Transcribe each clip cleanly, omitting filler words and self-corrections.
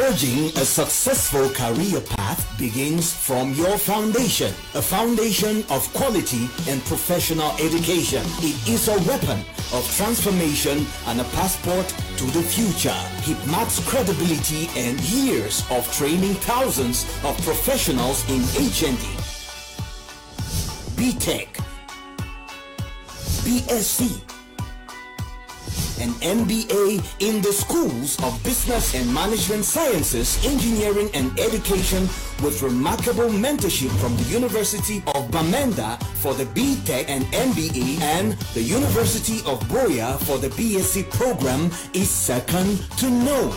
Forging a successful career path begins from your foundation, a foundation of quality and professional education. It is a weapon of transformation and a passport to the future. Hipmat's credibility and years of training thousands of professionals in HND, BTech, BSc, and MBA in the schools of business and management sciences, engineering and education, with remarkable mentorship from the University of Bamenda for the BTech and MBA and the University of Boya for the BSc program is second to none.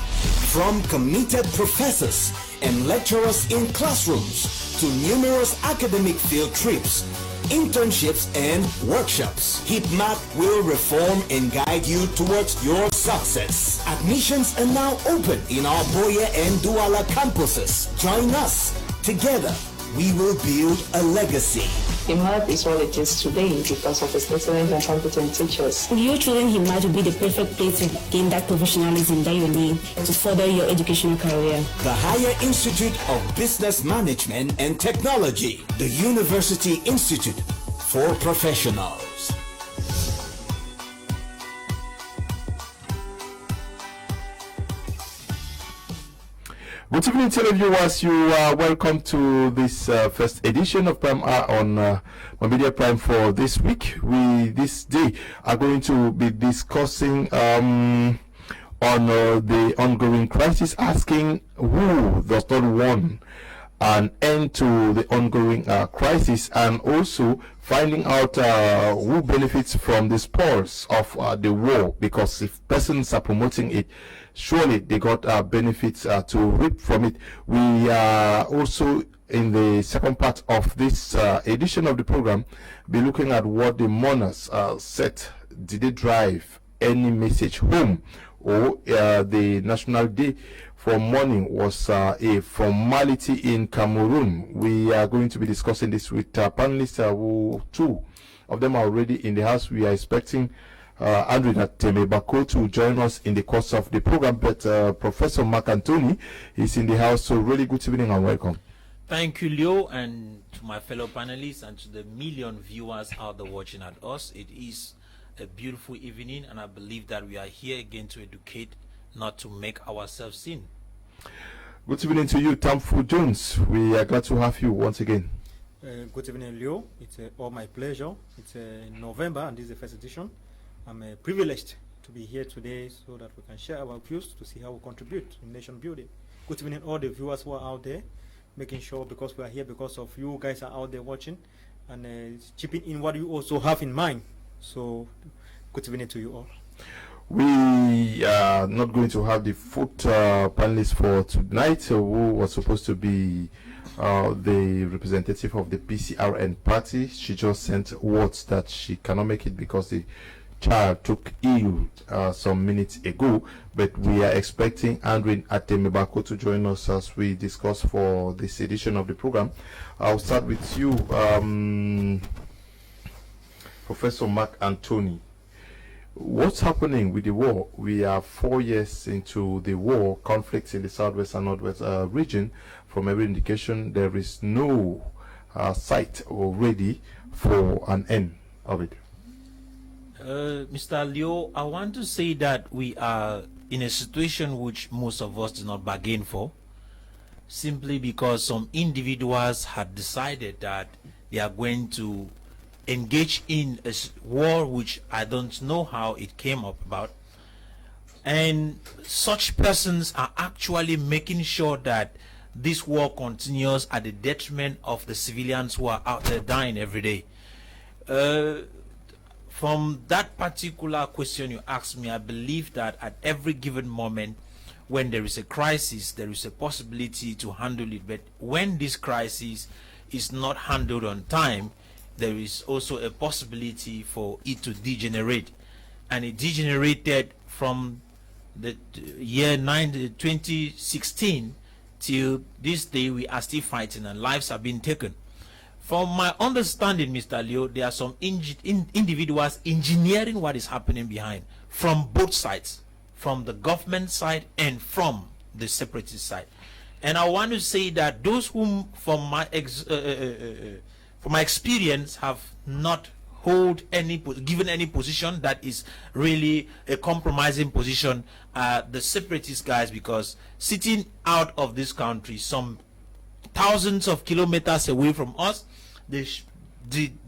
From committed professors and lecturers in classrooms to numerous academic field trips, internships and workshops, Hipmat will reform and guide you towards your success. Admissions are now open in our Boya and Douala campuses. Join us. Together, we will build a legacy. Hipmat is what it is today because of its excellent and competent teachers. Your children, Hipmat will be the perfect place to gain that professionalism that you need to further your educational career. The Higher Institute of Business Management and Technology, the University Institute for Professionals. Good evening, televiewers. You are welcome to this first edition of Prime Hour on Media Prime for this week. We this day are going to be discussing on the ongoing crisis, asking who does not want an end to the ongoing crisis, and also finding out who benefits from the spoils of the war, because if persons are promoting it, surely they got benefits to reap from it. We are also, in the second part of this edition of the program, be looking at what the mourners said. Did they drive any message home, or the National Day for mourning was a formality in Cameroon? We are going to be discussing this with panelists who, two of them are already in the house. We are expecting Andrew Temebako to join us in the course of the program, but Professor Mark Anthony is in the house. So really good evening and welcome. Thank you, Leo, and to my fellow panelists and to the million viewers out there watching at us. It is a beautiful evening, and I believe that we are here again to educate, not to make ourselves sin. Good evening to you, Tamfu Jones. We are glad to have you once again. Good evening, Leo. It's all my pleasure. It's November, and this is the first edition. I'm privileged to be here today so that we can share our views to see how we contribute in nation building. Good evening, all the viewers who are out there, making sure, because we are here because of you guys are out there watching and chipping in what you also have in mind. So, good evening to you all. We are not going to have the fourth panelist for tonight, who was supposed to be the representative of the PCRN party. She just sent words that she cannot make it because the child took ill some minutes ago, but we are expecting Andrew Atemebako to join us as we discuss for this edition of the program. I'll start with you, Professor Mark Anthony. What's happening with the war? We are 4 years into the war, conflicts in the southwest and northwest region. From every indication, there is no sight already for an end of it. Mr. Leo, I want to say that we are in a situation which most of us did not bargain for, simply because some individuals had decided that they are going to engage in a war which I don't know how it came up about, and such persons are actually making sure that this war continues at the detriment of the civilians who are out there dying every day. From that particular question you asked me, I believe that at every given moment when there is a crisis, there is a possibility to handle it. But when this crisis is not handled on time, there is also a possibility for it to degenerate. And it degenerated from the year 2016 till this day. We are still fighting and lives have been taken. From my understanding, Mr. Leo, there are some individuals engineering what is happening behind, from both sides, from the government side and from the separatist side. And I want to say that those whom, from my experience, have not given any position that is really a compromising position, the separatist guys, because sitting out of this country, some thousands of kilometers away from us, they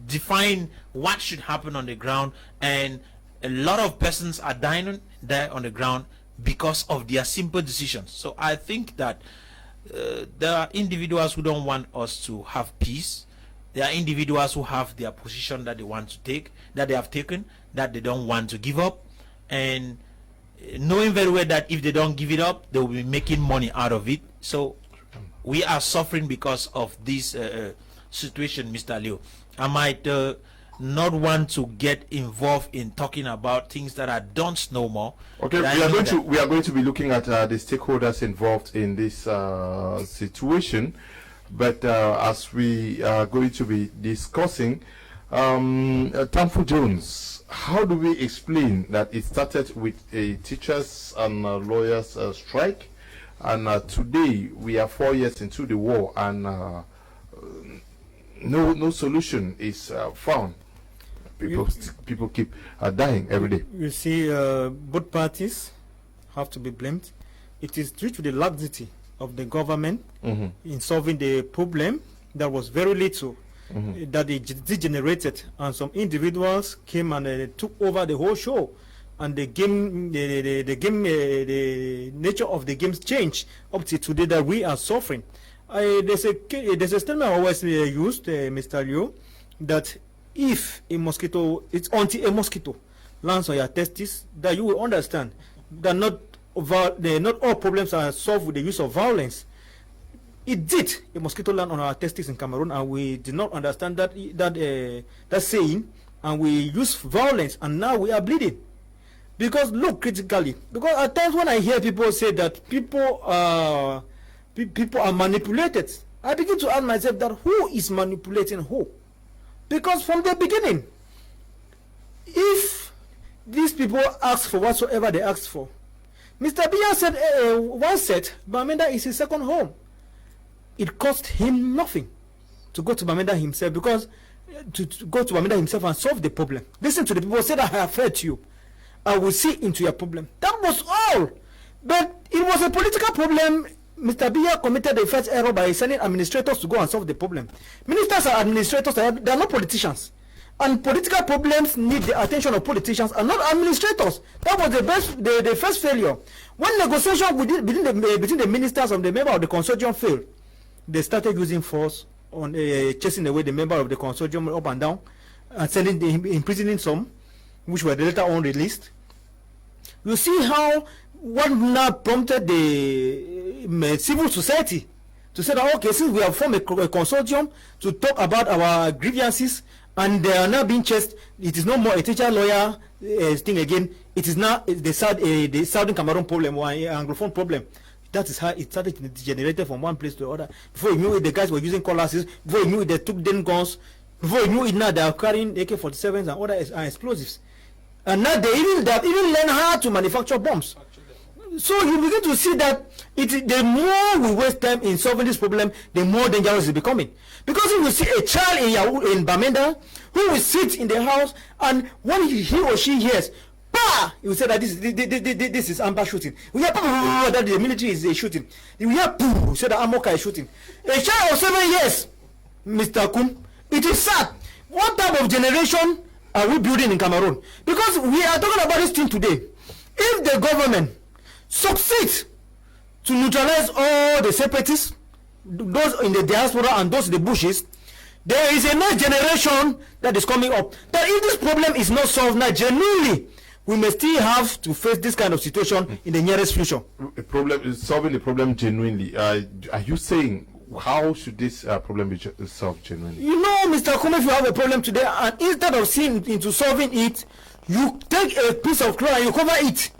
define what should happen on the ground, and a lot of persons are dying there on the ground because of their simple decisions. So I think that there are individuals who don't want us to have peace. There are individuals who have their position that they want to take, that they have taken, that they don't want to give up, and knowing very well that if they don't give it up, they will be making money out of it. So we are suffering because of this situation, Mr. Leo. I might not want to get involved in talking about things that I don't know more. Okay, we are going to be looking at the stakeholders involved in this situation, but as we are going to be discussing, Tamfu Jones, how do we explain that it started with a teachers and lawyers strike, and today we are 4 years into the war, and no solution is found? People keep dying every day. You see, both parties have to be blamed. It is due to the laxity of the government in solving the problem that was very little that it degenerated, and some individuals came and took over the whole show, and the nature of the games changed up to today that we are suffering. There's a statement I always used, Mr. Liu, that if a mosquito, it's until a mosquito lands on your testes that you will understand that not all problems are solved with the use of violence. It did a mosquito land on our testes in Cameroon, and we did not understand that saying, and we used violence, and now we are bleeding. Because look critically, because at times when I hear people say that people are manipulated, I begin to ask myself that who is manipulating who? Because from the beginning, if these people ask for whatsoever they ask for, Mr. Biya said once said Bamenda is his second home. It cost him nothing to go to Bamenda himself, because to go to Bamenda himself and solve the problem. Listen to the people, say that I have heard you. I will see into your problem. That was all. But it was a political problem. Mr. Biya committed the first error by sending administrators to go and solve the problem. Ministers are administrators, they are not politicians. And political problems need the attention of politicians and not administrators. That was the first failure. When negotiation between the ministers and the member of the consortium failed, they started using force on chasing away the member of the consortium up and down, and imprisoning some, which were later on released. You see how what now prompted the civil society to say that, okay, since we have formed a consortium to talk about our grievances, and they are now being chased, it is no more a teacher lawyer thing again. It is now the Southern Cameroon problem or Anglophone problem. That is how it started to degenerate from one place to the other. Before you knew it, the guys were using cutlasses. Before you knew it, they took them guns. Before you knew it, now they are carrying AK-47s and other explosives. And now they even learn how to manufacture bombs. So you begin to see that the more we waste time in solving this problem, the more dangerous it's becoming. Because if you see a child in Bamenda who will sit in the house, and when he or she hears, bah, you will say that this is amber shooting. We hear that the military is shooting. You hear pooh, say that Amoka is shooting. A child of 7 years, Mr. Kum, it is sad. What type of generation are we building in Cameroon? Because we are talking about this thing today. If the government succeeds to neutralize all the separatists, those in the diaspora and those in the bushes, there is a next generation that is coming up. That if this problem is not solved now, genuinely, we may still have to face this kind of situation in the nearest future. A problem is solving the problem genuinely. Are you saying how should this problem be solved genuinely? You know, Mr. Kmer, if you have a problem today, and instead of seeing into solving it, you take a piece of cloth and you cover it.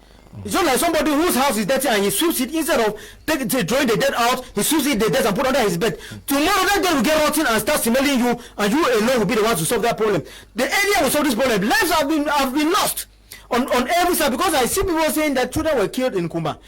It's just like somebody whose house is dirty and he sweeps it, instead of drawing the dirt out, he sweeps it the dirt and put under his bed. Tomorrow that dirt will get rotten and start smelling you, and you alone will be the one to solve that problem. The earlier we solve this problem, lives have been lost. on every side, because I see people saying that children were killed in Kumba.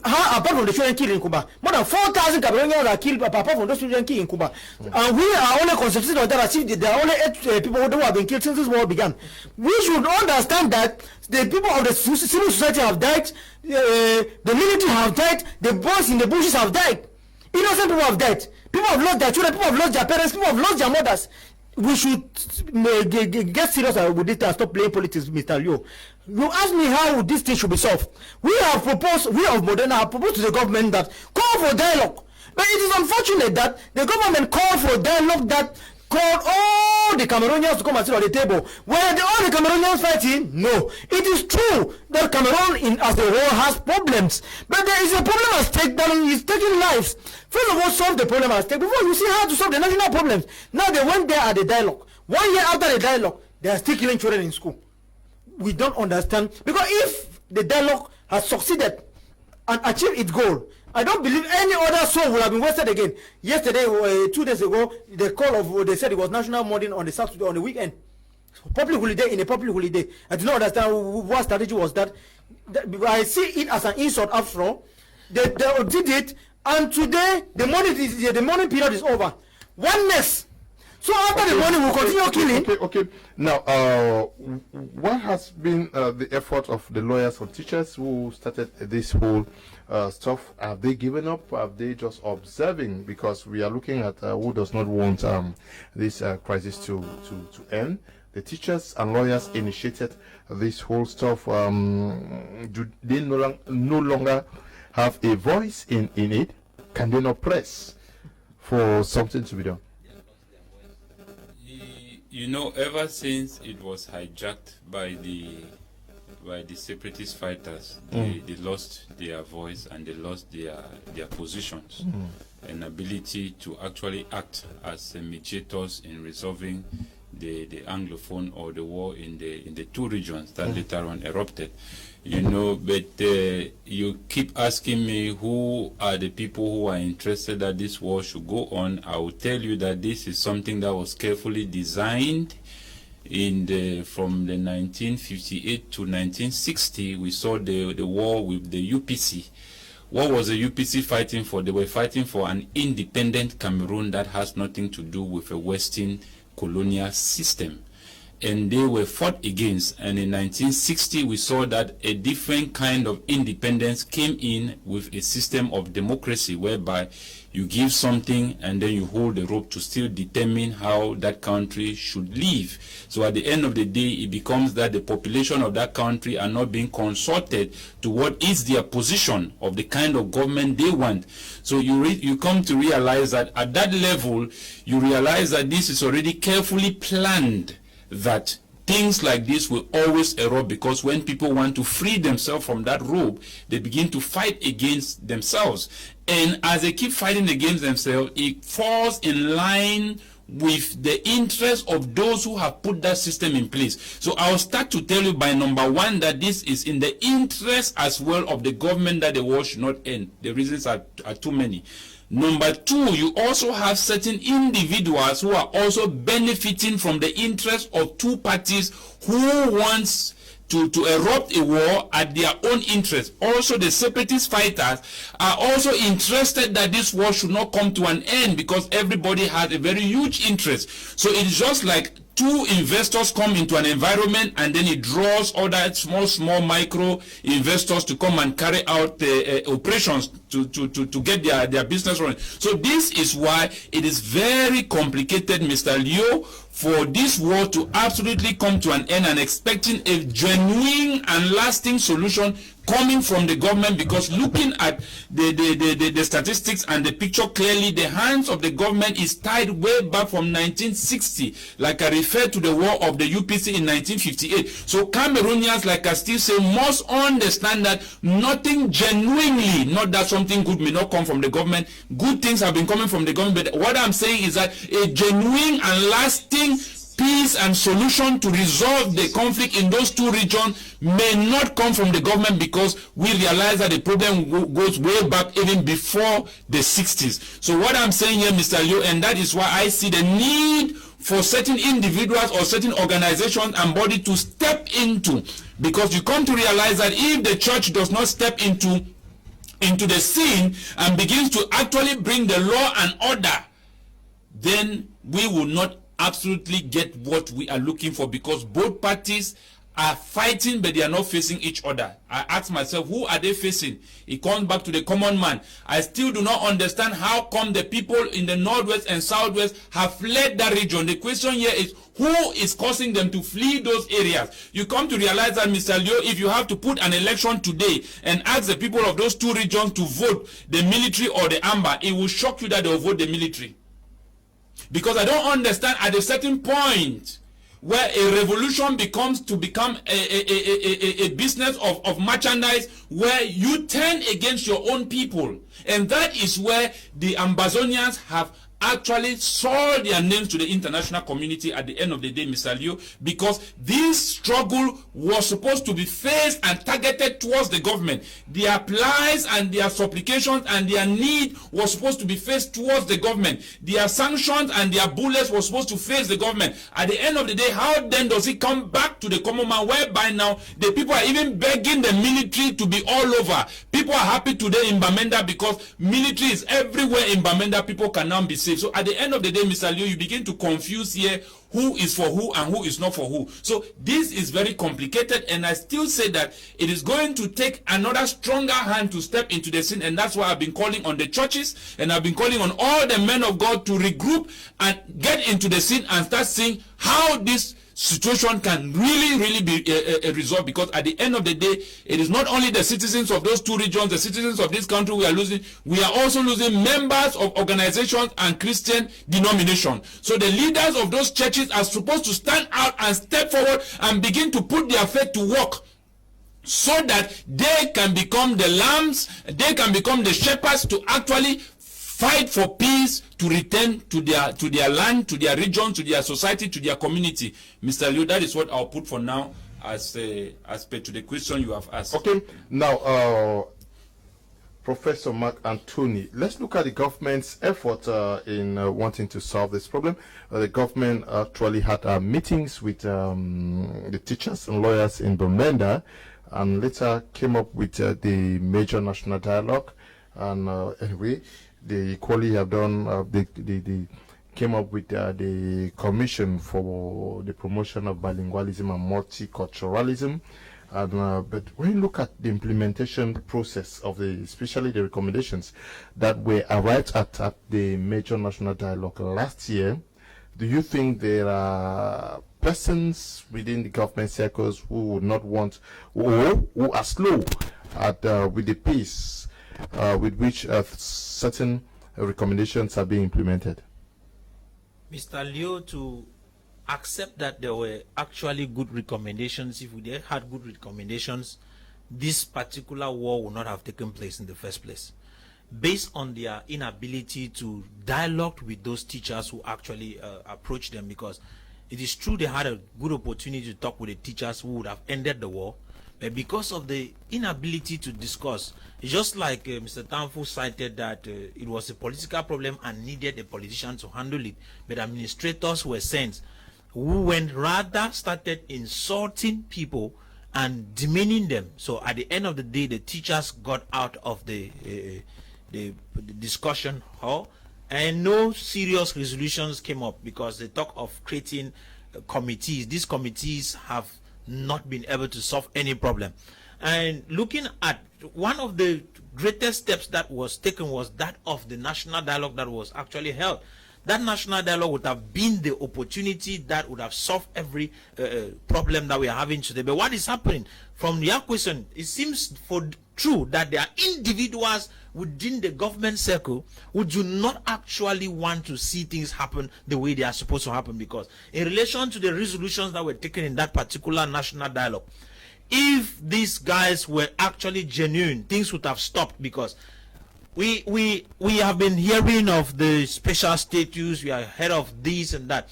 How, apart from the children killed in Kumba, more than 4,000 Cameroonians are killed apart from those children killed in Kumba. And we are only concentrating on that as if there are only 8 people who have been killed since this war began. We should understand that the people of the civil society have died, the military have died, the boys in the bushes have died. Innocent people have died. People have lost their children, people have lost their parents, people have lost their mothers. We should get serious with this and stop playing politics, Mr. Leo. You ask me how this thing should be solved. We of Moderna have proposed to the government that call for dialogue. But it is unfortunate that the government called for dialogue that called all the Cameroonians to come and sit on the table. Were all the Cameroonians fighting? No. It is true that Cameroon as a whole has problems. But there is a problem at stake that is taking lives. First of all, solve the problem at stake before you see how to solve the national problems. Now they went there at the dialogue. 1 year after the dialogue, they are still killing children in school. We don't understand. Because if the dialogue has succeeded and achieved its goal, I don't believe any other soul will have been wasted again. Yesterday, 2 days ago, they said it was national mourning on the Saturday, on the weekend. Public holiday in a public holiday. I do not understand what strategy was that. I see it as an insult after all. They did it, and today the mourning period is over. Oneness. So after the morning, we'll continue killing. Okay. Now, what has been the effort of the lawyers or teachers who started this whole stuff? Have they given up? Have they just observing? Because we are looking at who does not want this crisis to end. The teachers and lawyers initiated this whole stuff. Do they no longer have a voice in it? Can they not press for something to be done? You know, ever since it was hijacked by the separatist fighters, they lost their voice and they lost their positions and ability to actually act as mediators in resolving the Anglophone or the war in the 2 regions that later on erupted. You know, but you keep asking me who are the people who are interested that this war should go on. I will tell you that this is something that was carefully designed from the 1958 to 1960. We saw the war with the UPC. What was the UPC fighting for? They were fighting for an independent Cameroon that has nothing to do with a Western colonial system. And they were fought against, and in 1960 we saw that a different kind of independence came in with a system of democracy whereby you give something and then you hold the rope to still determine how that country should live. So at the end of the day, it becomes that the population of that country are not being consulted to what is their position of the kind of government they want. So you come to realize that at that level, you realize that this is already carefully planned, that things like this will always erupt, because when people want to free themselves from that rope, they begin to fight against themselves. And as they keep fighting against themselves, it falls in line with the interest of those who have put that system in place. So I'll start to tell you by number 1 that this is in the interest as well of the government that the war should not end. The reasons are too many. Number 2, you also have certain individuals who are also benefiting from the interest of 2 parties who wants to erupt a war at their own interest. Also, the separatist fighters are also interested that this war should not come to an end, because everybody has a very huge interest. So it's just like 2 investors come into an environment and then it draws other small micro investors to come and carry out the operations to get their business running. So this is why it is very complicated, Mr. Leo, for this war to absolutely come to an end, and expecting a genuine and lasting solution coming from the government, because looking at the statistics and the picture clearly, the hands of the government is tied way back from 1960, like I referred to the war of the UPC in 1958. So Cameroonians, like I still say, must understand that nothing genuinely, not that something good may not come from the government, good things have been coming from the government, but what I'm saying is that a genuine and lasting peace and solution to resolve the conflict in those 2 regions may not come from the government, because we realize that the problem goes way back even before the 60s. So what I'm saying here, Mr. Leo, and that is why I see the need for certain individuals or certain organizations and bodies to step into, because you come to realize that if the church does not step into the scene and begins to actually bring the law and order, then we will not absolutely get what we are looking for, because both parties are fighting but they are not facing each other. I ask myself, who are they facing? It comes back to the common man. I still do not understand how come the people in the northwest and southwest have fled that region. The question here is, who is causing them to flee those areas? You come to realize that, Mr. Leo, if you have to put an election today and ask the people of those two regions to vote the military or the amber, it will shock you that they will vote the military. Because I don't understand at a certain point where a revolution becomes a business of merchandise, where you turn against your own people. And that is where the Ambazonians have actually sold their names to the international community at the end of the day, Mr. Leo, because this struggle was supposed to be faced and targeted towards the government. Their plies and their supplications and their need was supposed to be faced towards the government. Their sanctions and their bullets were supposed to face the government. At the end of the day, how then does it come back to the common man, whereby now the people are even begging the military to be all over? People are happy today in Bamenda because military is everywhere in Bamenda. People can now be safe. So at the end of the day, Mr. Leo, you begin to confuse here who is for who and who is not for who. So this is very complicated, and I still say that it is going to take another stronger hand to step into the scene, and that's why I've been calling on the churches and I've been calling on all the men of God to regroup and get into the scene and start seeing how this situation can really be resolved. Because at the end of the day, it is not only the citizens of those two regions, the citizens of this country we are losing, we are also losing members of organizations and Christian denominations. So the leaders of those churches are supposed to stand out and step forward and begin to put their faith to work, so that they can become the lambs, they can become the shepherds to actually fight for peace, to return to their land, to their region, to their society, to their community. Mr. Liu, that is what I'll put for now as per to the question you have asked. Okay. Now, Professor Mark Anthony, let's look at the government's effort in wanting to solve this problem. The government actually had meetings with the teachers and lawyers in Bamenda, and later came up with the major national dialogue. And anyway, they equally have done, they came up with the Commission for the Promotion of Bilingualism and Multiculturalism. And, but when you look at the implementation process of especially the recommendations that were arrived at the major national dialogue last year, do you think there are persons within the government circles who would not want, or who are slow at with the pace with which certain recommendations are being implemented? Mr. Leo, to accept that there were actually good recommendations, if we had good recommendations, this particular war would not have taken place in the first place. Based on their inability to dialogue with those teachers who actually approached them, because it is true they had a good opportunity to talk with the teachers who would have ended the war, but because of the inability to discuss, it's just like Mr. Tanfu cited that it was a political problem and needed a politician to handle it, but administrators were sent who started insulting people and demeaning them. So at the end of the day, the teachers got out of the discussion hall, and no serious resolutions came up because they talk of creating committees. These committees have not been able to solve any problem. And looking at one of the greatest steps that was taken was that of the national dialogue that was actually held. That national dialogue would have been the opportunity that would have solved every problem that we are having today. But what is happening? From your question, it seems true that there are individuals within the government circle who do not actually want to see things happen the way they are supposed to happen. Because in relation to the resolutions that were taken in that particular national dialogue, if these guys were actually genuine, things would have stopped. Because we have been hearing of the special status, we are heard of this and that.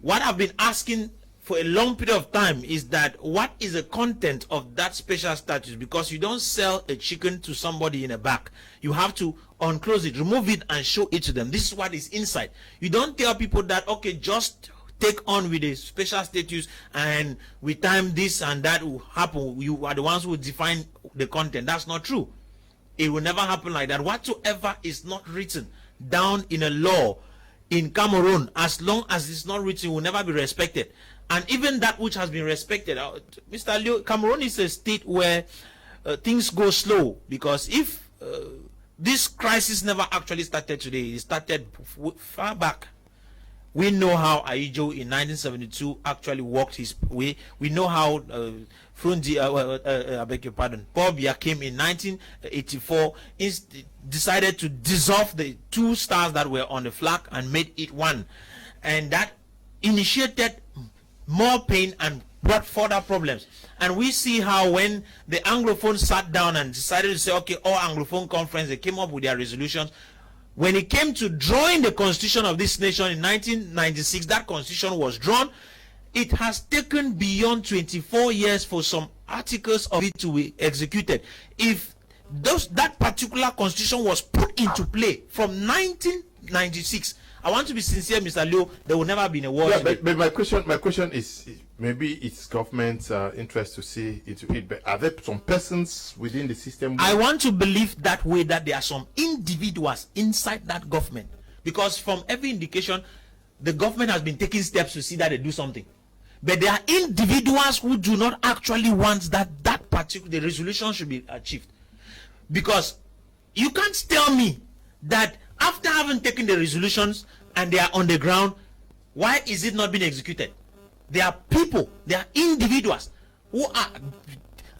What I've been asking for a long period of time is that what is the content of that special status? Because you don't sell a chicken to somebody in a bag. You have to unclose it, remove it, and show it to them. This is what is inside. You don't tell people that, okay, just take on with a special status, and with time this and that will happen. You are the ones who define the content. That's not true. It will never happen like that. Whatsoever is not written down in a law in Cameroon, as long as it's not written, will never be respected. And even that which has been respected, Mr. Leo, Cameroon is a state where things go slow, because if this crisis never actually started today, it started far back. We know how Aijo in 1972 actually walked his way. We know how I beg your pardon, Paul Biya came in 1984, decided to dissolve the two stars that were on the flag and made it one. And that initiated more pain and brought further problems. And we see how when the Anglophone sat down and decided to say, okay, all Anglophone conference, they came up with their resolutions. When it came to drawing the constitution of this nation in 1996, that constitution was drawn. It has taken beyond 24 years for some articles of it to be executed. If that particular constitution was put into play from 1996, I want to be sincere, Mr. Leo, there will never be a war. Yeah, but my question is, maybe it's government's interest to see into it, but are there some persons within the system? I want to believe that way, that there are some individuals inside that government, because from every indication, the government has been taking steps to see that they do something. But there are individuals who do not actually want that particular resolution should be achieved. Because you can't tell me that after having taken the resolutions and they are on the ground, why is it not being executed? There are people, there are individuals who are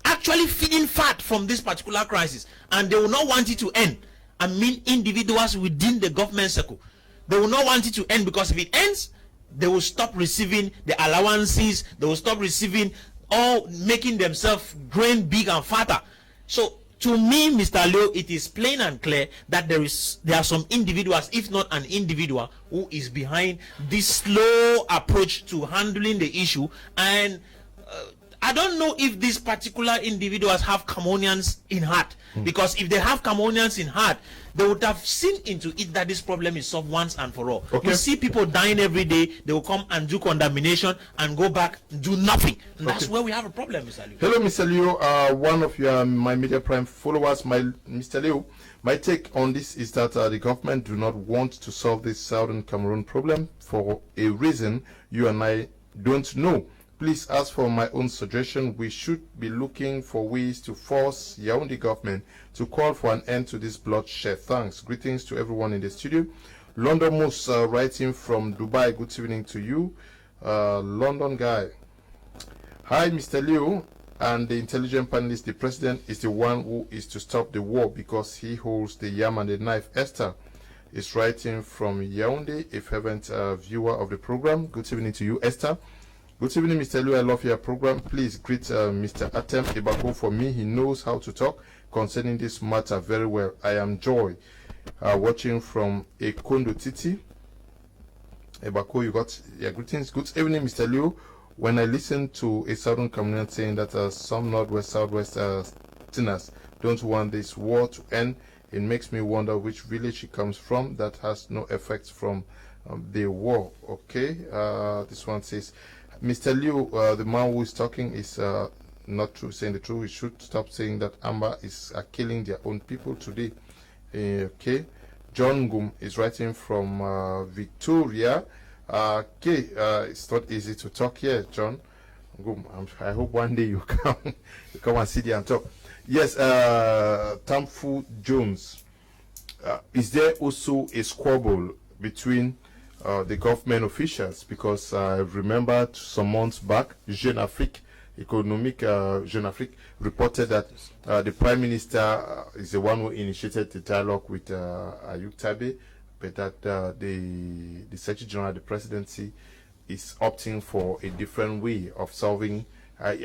actually feeding fat from this particular crisis, and they will not want it to end. I mean, individuals within the government circle. They will not want it to end, because if it ends, they will stop receiving the allowances, they will stop receiving, all making themselves growing big and fatter. So to me, Mr. Leo, it is plain and clear that there are some individuals, if not an individual, who is behind this slow approach to handling the issue. And I don't know if these particular individuals have Cameroonians in heart, because if they have Cameroonians in heart, they would have seen into it that this problem is solved once and for all. Okay. You see people dying every day, they will come and do condemnation and go back and do nothing. And that's where we have a problem, Mr. Leo. Hello, Mr. Leo. One of your My Media Prime followers, Mr. Leo, my take on this is that the government do not want to solve this Southern Cameroon problem for a reason you and I don't know. Please, as for my own suggestion, we should be looking for ways to force Yaoundé government to call for an end to this bloodshed. Thanks. Greetings to everyone in the studio. London Moose writing from Dubai. Good evening to you. London guy. Hi, Mr. Leo and the intelligent panelist. The president is the one who is to stop the war because he holds the yam and the knife. Esther is writing from Yaoundé, a fervent viewer of the program. Good evening to you, Esther. Good evening, Mr. Leo. I love your program. Please greet Mr. Atem Ebako for me. He knows how to talk concerning this matter very well. I am Joy, watching from Ekondo Titi. Ebako, you got your greetings. Good evening, Mr. Leo. When I listen to a Southern Cameroonian saying that some Northwest, Southwest Southwesterners don't want this war to end, it makes me wonder which village he comes from that has no effects from the war. Okay, this one says, Mr. Leo, the man who is talking is not true, saying the truth. We should stop saying that Amba is killing their own people today. Okay. John Gum is writing from Victoria. Okay, it's not easy to talk here, John Gum. I hope one day you come and sit there and talk. Yes, Tamfu Jones. Is there also a squabble between the government officials? Because I remember some months back, Jeune Afrique, Jeune Afrique reported that the Prime Minister is the one who initiated the dialogue with Ayuk Tabe, but that the Secretary General of the Presidency is opting for a different way of solving. Are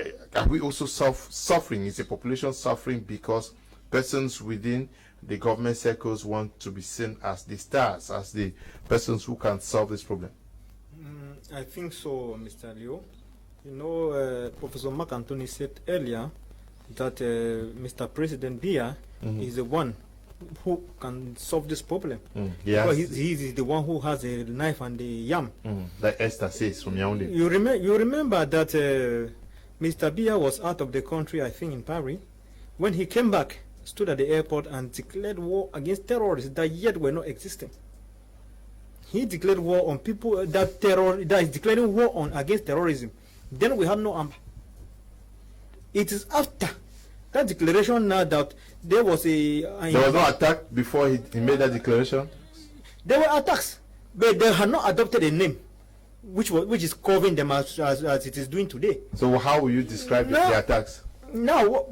we also suffering? Is the population suffering because persons within the government circles want to be seen as the stars, as the persons who can solve this problem? I think so, Mr. Leo. You know, Professor Mark Anthony said earlier that Mr. President Biya is the one who can solve this problem. Yes. Because he's the one who has the knife and the yam. Like Esther says from Yaoundé. You remember that Mr. Biya was out of the country, I think in Paris. When he came back, stood at the airport and declared war against terrorists that yet were not existing. He declared war on people that is declaring war on against terrorism. Then we have no amber. It is after that declaration now that there was there was no attack before he made that declaration. There were attacks, but they had not adopted a name, which is covering them as it is doing today. So how will you describe the attacks? Now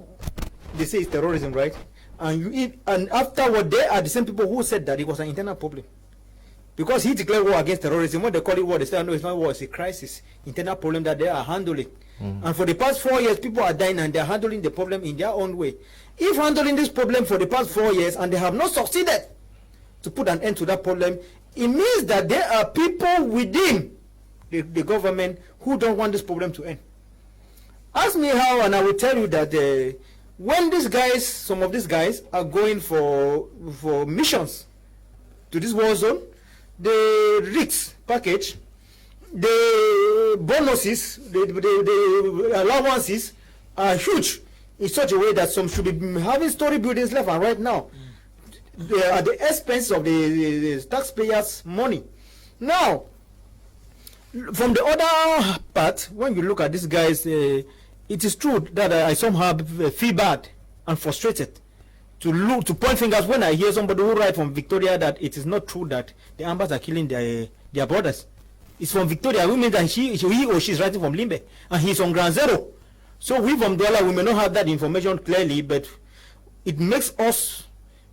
they say it's terrorism, right? And afterward, they are the same people who said that it was an internal problem. Because he declared war against terrorism. When they call it war, they say, no, it's not war, it's a crisis. Internal problem that they are handling. And for the past 4 years, people are dying and they are handling the problem in their own way. If handling this problem for the past 4 years and they have not succeeded to put an end to that problem, it means that there are people within the government who don't want this problem to end. Ask me how, and I will tell you that when these guys, some of these guys are going for missions to this war zone, the RICS package, the bonuses, the allowances are huge in such a way that some should be having story buildings left and right now. They are the expense of the taxpayers' money. Now, from the other part, when you look at these guys, it is true that I somehow feel bad and frustrated to point fingers when I hear somebody who write from Victoria that it is not true that the Ambas are killing their brothers. It's from Victoria. We mean that he or she is writing from Limbe, and he's on ground zero. So we from Douala, we may not have that information clearly, but it makes us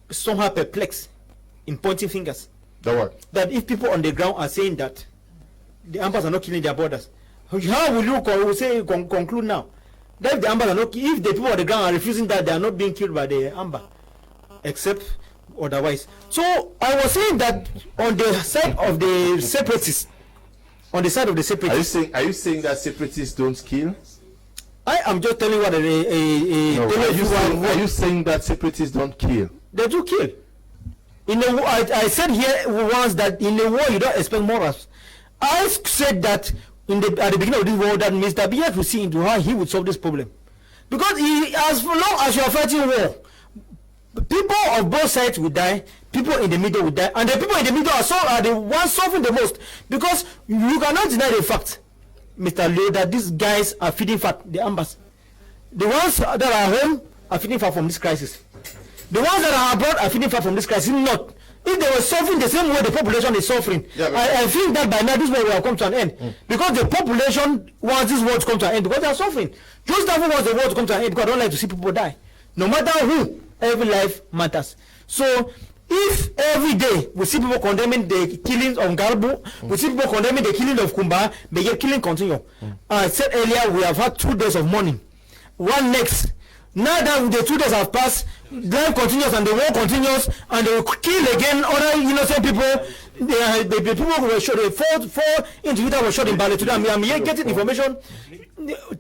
somehow perplexed in pointing fingers. That if people on the ground are saying that the Ambas are not killing their brothers, how will you conclude now? That if the Ambas are not, if the people on the ground are refusing that, they are not being killed by the Amba, except otherwise. So I was saying that on the side of the separatists, are you saying that separatists don't kill? I am just telling what are you saying that separatists don't kill? They do kill. I said here once that in a war you don't expect morals. I said that at the beginning of this war that Mr. Biya will see into how he would solve this problem. Because as long as you are fighting war, people of both sides will die, people in the middle will die, and the people in the middle are the ones suffering the most. Because you cannot deny the fact, Mr. Leo, that these guys are feeding fat, the Ambas. The ones that are home are feeding fat from this crisis. The ones that are abroad are feeding fat from this crisis. Not. If they were suffering the same way the population is suffering, I think that by now this war will have come to an end. Because the population wants this war to come to an end because they are suffering. Just as wants the war to come to an end because I don't like to see people die. No matter who, every life matters. So if every day we see people condemning the killings of Garbu, we see people condemning the killing of Kumba, but yet killing continue. I said earlier we have had 2 days of mourning. One next. Now that the 2 days have passed, life continues and the war continues, and they will kill again other innocent people. The people who were shot, four individuals were shot in Bali today. I'm here getting information,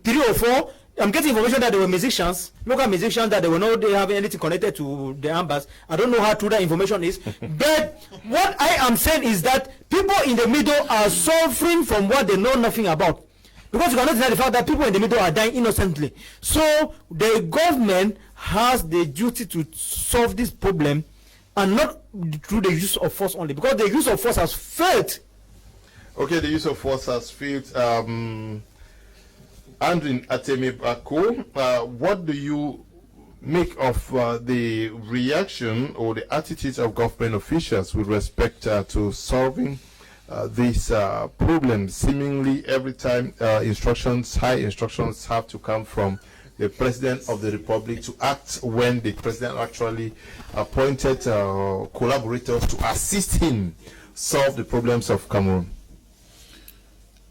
3 or 4. I'm getting information that they were musicians, local musicians, that they were not having anything connected to the Ambas. I don't know how true that information is. But what I am saying is that people in the middle are suffering from what they know nothing about. Because you cannot deny the fact that people in the middle are dying innocently. So the government has the duty to solve this problem, and not through the use of force only. Because the use of force has failed. Okay, the use of force has failed. Andrin Atemebako, what do you make of the reaction or the attitudes of government officials with respect to solving these problems? Seemingly every time high instructions have to come from the President of the Republic to act when the President actually appointed collaborators to assist him solve the problems of Cameroon.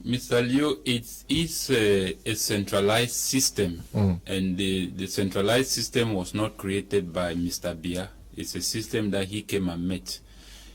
Mr. Leo, it is a centralized system, and the centralized system was not created by Mr. Biya. It's a system that he came and met.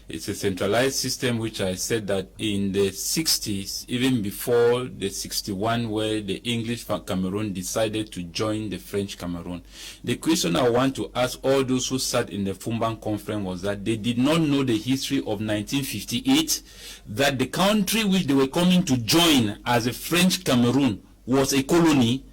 It's a centralized system, which I said that in the 60s, even before the 61, where the English Cameroon decided to join the French Cameroon. The question I want to ask all those who sat in the Fumban conference was that they did not know the history of 1958, that the country which they were coming to join as a French Cameroon was a colony.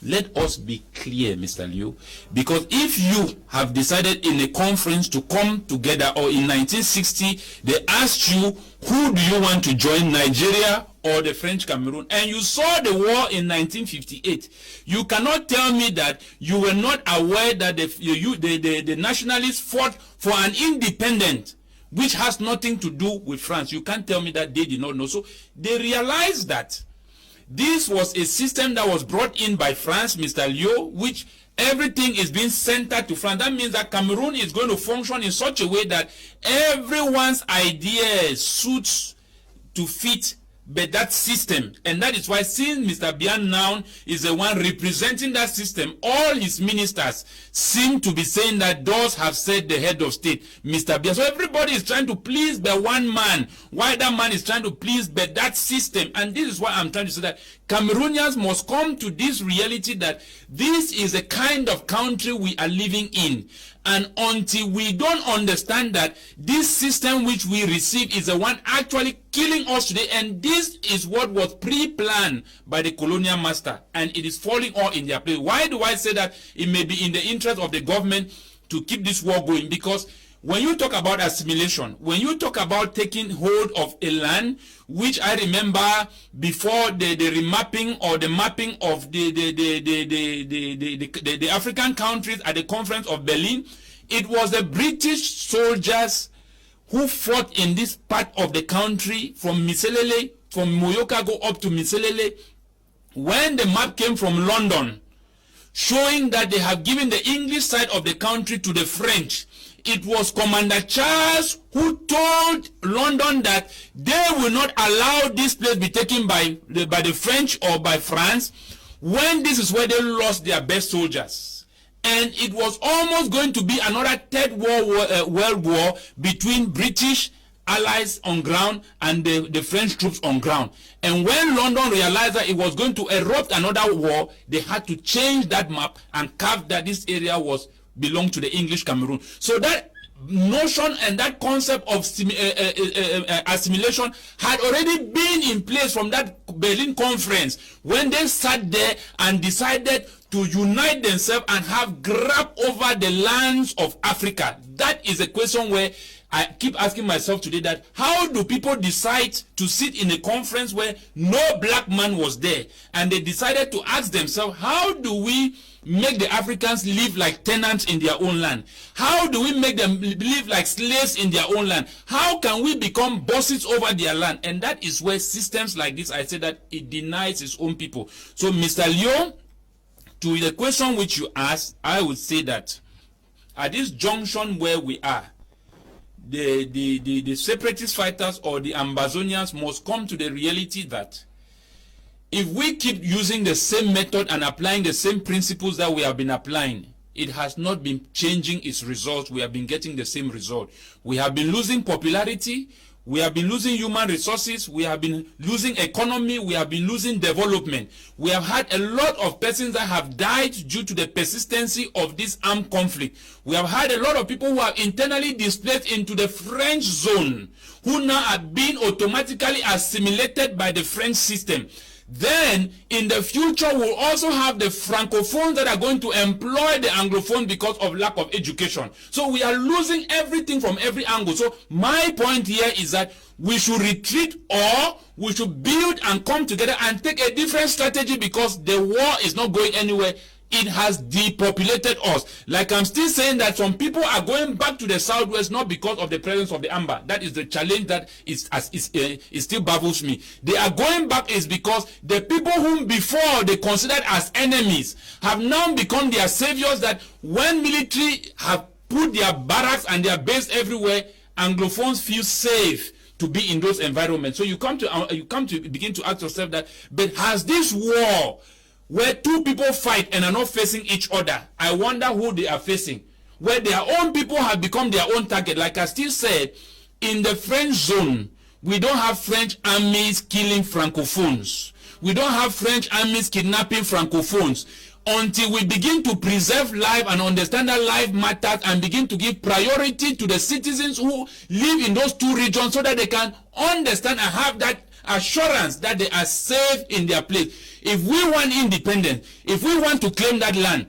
Let us be clear, Mr. Liu, because if you have decided in a conference to come together, or in 1960, they asked you, who do you want to join, Nigeria or the French Cameroon? And you saw the war in 1958. You cannot tell me that you were not aware that the nationalists fought for an independent, which has nothing to do with France. You can't tell me that they did not know. So they realized that this was a system that was brought in by France, Mr. Liu, which everything is being centered to France. That means that Cameroon is going to function in such a way that everyone's ideas suits to fit but that system. And that is why, since Mr. Bian now is the one representing that system, all his ministers seem to be saying that those have said the head of state, Mr. Bian. So everybody is trying to please the one man, while that man is trying to please but that system. And this is why I'm trying to say that Cameroonians must come to this reality that this is a kind of country we are living in. And until we don't understand that this system which we receive is the one actually killing us today, and this is what was pre-planned by the colonial master, and it is falling all in their place. Why do I say that? It may be in the interest of the government to keep this war going, because when you talk about assimilation, when you talk about taking hold of a land, which I remember before the remapping or the mapping of the African countries at the conference of Berlin, it was the British soldiers who fought in this part of the country from Miselele, from Moyoka go up to Miselele. When the map came from London, showing that they have given the English side of the country to the French, it was Commander Charles who told London that they will not allow this place be taken by the French or by France, when this is where they lost their best soldiers. And it was almost going to be another third world war between British allies on ground and the French troops on ground. And when London realized that it was going to erupt another war, they had to change that map and carve that this area belonged to the English Cameroon. So that notion and that concept of assimilation had already been in place from that Berlin conference, when they sat there and decided to unite themselves and have grab over the lands of Africa. That is a question where I keep asking myself today, that how do people decide to sit in a conference where no black man was there, and they decided to ask themselves, how do we make the Africans live like tenants in their own land? How do we make them live like slaves in their own land? How can we become bosses over their land? And that is where systems like this, I say that it denies its own people. So Mr. Leo, to the question which you asked, I would say that at this junction where we are, the separatist fighters or the Ambazonians must come to the reality that if we keep using the same method and applying the same principles that we have been applying, it has not been changing its results. We have been getting the same result. We have been losing popularity. We have been losing human resources. We have been losing economy. We have been losing development. We have had a lot of persons that have died due to the persistency of this armed conflict. We have had a lot of people who are internally displaced into the French zone, who now are being automatically assimilated by the French system. Then, in the future, we'll also have the Francophones that are going to employ the Anglophone because of lack of education. So we are losing everything from every angle. So my point here is that we should retreat, or we should build and come together and take a different strategy, because the war is not going anywhere. It has depopulated us. Like I'm still saying that some people are going back to the southwest not because of the presence of the amber. That is the challenge that still baffles me. They are going back is because the people whom before they considered as enemies have now become their saviors, that when military have put their barracks and their base everywhere, Anglophones feel safe to be in those environments. So you come to begin to ask yourself that, but has this war where two people fight and are not facing each other, I wonder who they are facing, where their own people have become their own target? Like I still said, in the French zone, we don't have French armies killing Francophones. We don't have French armies kidnapping Francophones. Until we begin to preserve life and understand that life matters and begin to give priority to the citizens who live in those two regions so that they can understand and have that assurance that they are safe in their place. If we want independence, if we want to claim that land,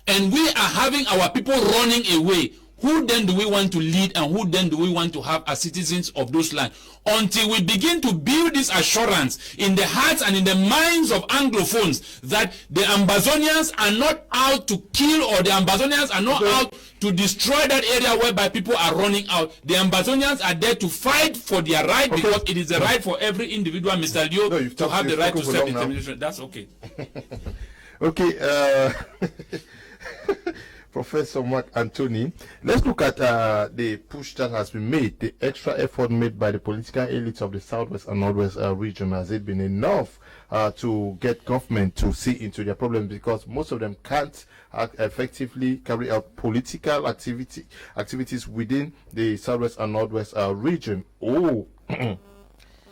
and we are having our people running away, who then do we want to lead and who then do we want to have as citizens of those lands? Until we begin to build this assurance in the hearts and in the minds of Anglophones that the Ambazonians are not out to kill, or the Ambazonians are not out to destroy that area whereby people are running out. The Ambazonians are there to fight for their right, because it is the right for every individual, Mr. Leo, to have the right to self-determination. That's okay. Okay. Professor Mark Anthony, let's look at the push that has been made, the extra effort made by the political elites of the Southwest and Northwest region. Has it been enough to get government to see into their problems? Because most of them can't effectively carry out political activities within the Southwest and Northwest region.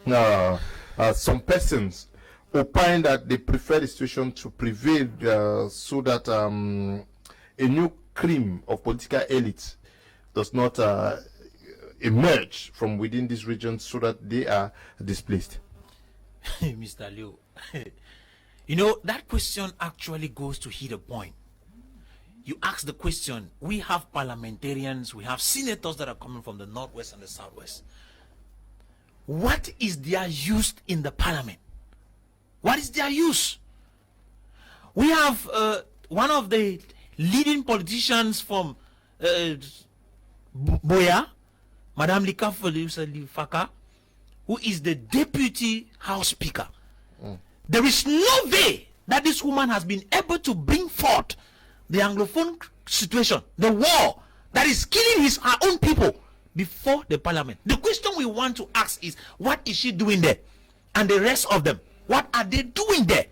Some persons opine that they prefer the situation to prevail so that a new cream of political elites does not emerge from within this region so that they are displaced. Mr. Leo, you know, that question actually goes to hit a point. You ask the question, we have parliamentarians, we have senators that are coming from the Northwest and the Southwest. What is their use in the parliament? What is their use? We have one of the leading politicians from Boya, Madame Faka, who is the deputy house speaker. There is no way that this woman has been able to bring forth the Anglophone situation, the war that is killing her own people, before the parliament. The question we want to ask is, what is she doing there? And the rest of them, what are they doing there?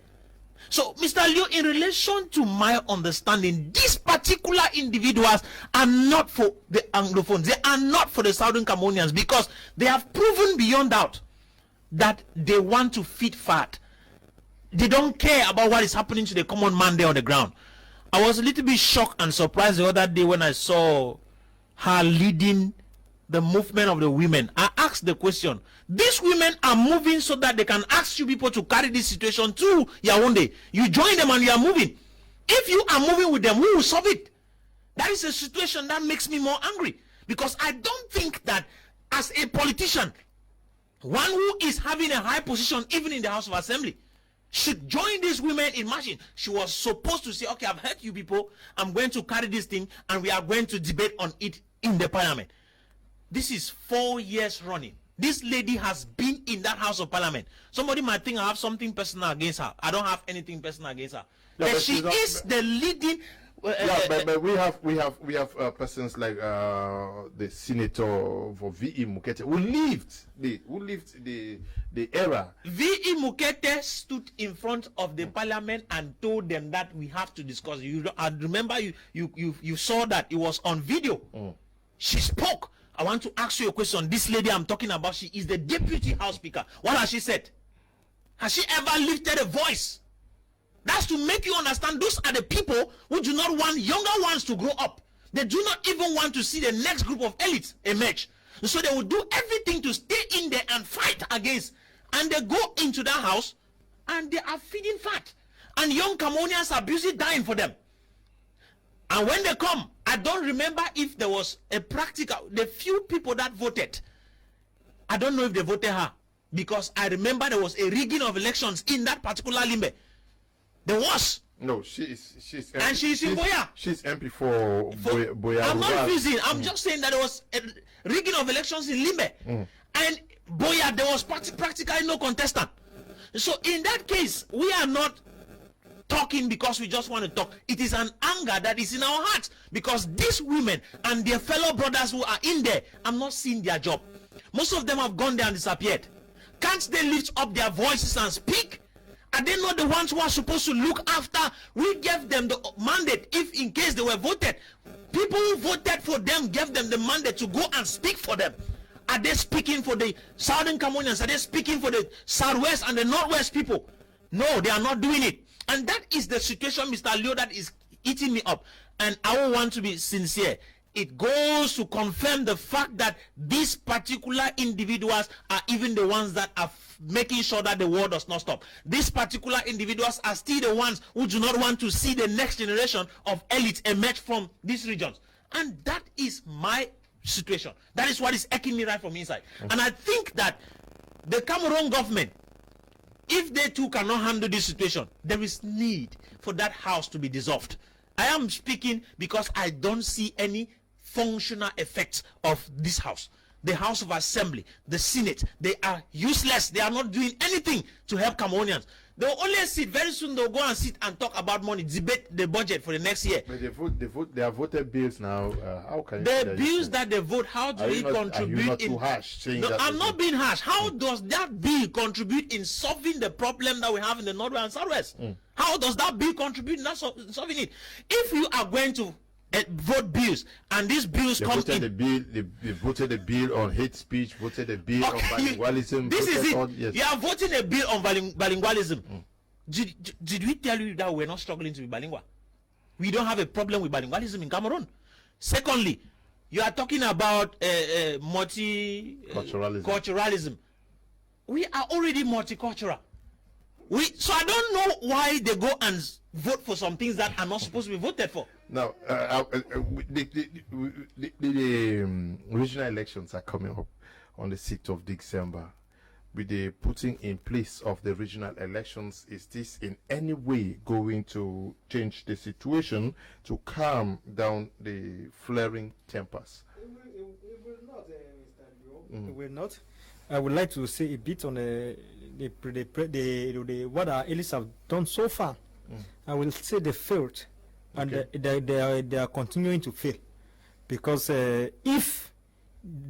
So, Mr. Leo, in relation to my understanding, these particular individuals are not for the Anglophones. They are not for the Southern Cameroonians, because they have proven beyond doubt that they want to feed fat. They don't care about what is happening to the common man there on the ground. I was a little bit shocked and surprised the other day when I saw her leading the movement of the women. I asked the question, these women are moving so that they can ask you people to carry this situation to Yaoundé. You join them and you are moving. If you are moving with them, who will solve it? That is a situation that makes me more angry, because I don't think that as a politician, one who is having a high position even in the House of Assembly should join these women in marching. She was supposed to say, okay, I've heard you people, I'm going to carry this thing and we are going to debate on it in the parliament. This is 4 years running. This lady has been in that House of Parliament. Somebody might think I have something personal against her. I don't have anything personal against her. Yeah, but she is the leading. But we have persons like the senator for V.E. Mukete who lived the era. V.E. Mukete stood in front of the parliament and told them that we have to discuss. I remember you saw that it was on video. She spoke. I want to ask you a question. This lady I'm talking about, she is the deputy house speaker. What has she said? Has she ever lifted a voice? That's to make you understand those are the people who do not want younger ones to grow up. They do not even want to see the next group of elites emerge. So they will do everything to stay in there and fight against. And they go into that house and they are feeding fat. And young Cameroonians are busy dying for them. And when they come, I don't remember if there was a practical, the few people that voted, I don't know if they voted her, because I remember there was a rigging of elections in that particular Limbe. There was. No, she's and she's in Boya. She's MP for Boya. I'm not refusing. I'm just saying that there was a rigging of elections in Limbe. And Boya, there was practically no contestant. So in that case, we are not talking because we just want to talk. It is an anger that is in our hearts, because these women and their fellow brothers who are in there, I'm not seeing their job. Most of them have gone there and disappeared. Can't they lift up their voices and speak? Are they not the ones who are supposed to look after? We gave them the mandate if in case they were voted. People who voted for them gave them the mandate to go and speak for them. Are they speaking for the southern Cameroonians? Are they speaking for the southwest and the northwest people? No, they are not doing it. And that is the situation, Mr. Leo, that is eating me up. And I will want to be sincere. It goes to confirm the fact that these particular individuals are even the ones that are making sure that the war does not stop. These particular individuals are still the ones who do not want to see the next generation of elites emerge from these regions. And that is my situation. That is what is aching me right from inside. And I think that the Cameroon government, if they too cannot handle this situation, there is need for that house to be dissolved. I am speaking because I don't see any functional effects of this house. The House of Assembly, the Senate, they are useless. They are not doing anything to help Cameroonians. They'll only sit, very soon they'll go and sit and talk about money, debate the budget for the next year. But they have voted bills now. How can the bills that they vote, how do we contribute? Are you not too harsh? No, I'm not being harsh. How does that bill contribute in solving the problem that we have in the northwest and southwest? How does that bill contribute in solving it? If you are going to vote bills and these bills they come voted in, they voted a bill on hate speech, voted a bill on bilingualism. This is it. Yes. You are voting a bill on bilingualism. Did we tell you that we're not struggling to be bilingual? We don't have a problem with bilingualism in Cameroon. Secondly, you are talking about multiculturalism. We are already multicultural. So I don't know why they go and vote for some things that are not supposed to be voted for. Now, the regional elections are coming up on the 6th of December. With the putting in place of the regional elections, is this in any way going to change the situation to calm down the flaring tempers? It will not, Mr. Leo. It will not. I would like to say a bit on what our elites have done so far. I will say they failed, and they are continuing to fail, because if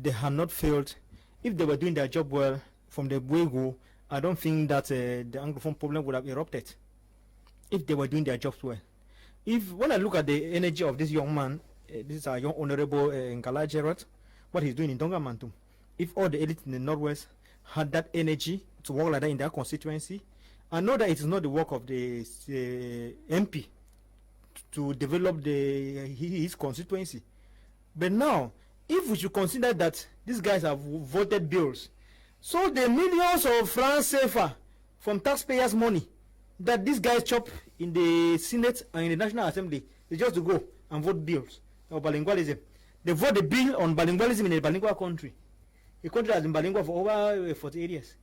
they had not failed, if they were doing their job well from the go, I don't think that the Anglophone problem would have erupted. If they were doing their jobs well, when I look at the energy of this young man, this is our young honorable Ngala Gerard, what he's doing in Dongamantum, if all the elites in the northwest had that energy to work like that in their constituency, I know that it is not the work of the MP to develop his constituency. But now, if we should consider that these guys have voted bills, so the millions of Fcfa from taxpayers' money that these guys chop in the Senate and in the National Assembly, they just to go and vote bills of bilingualism. They vote the bill on bilingualism in a bilingual country. A country that has been bilingual for over 48 years.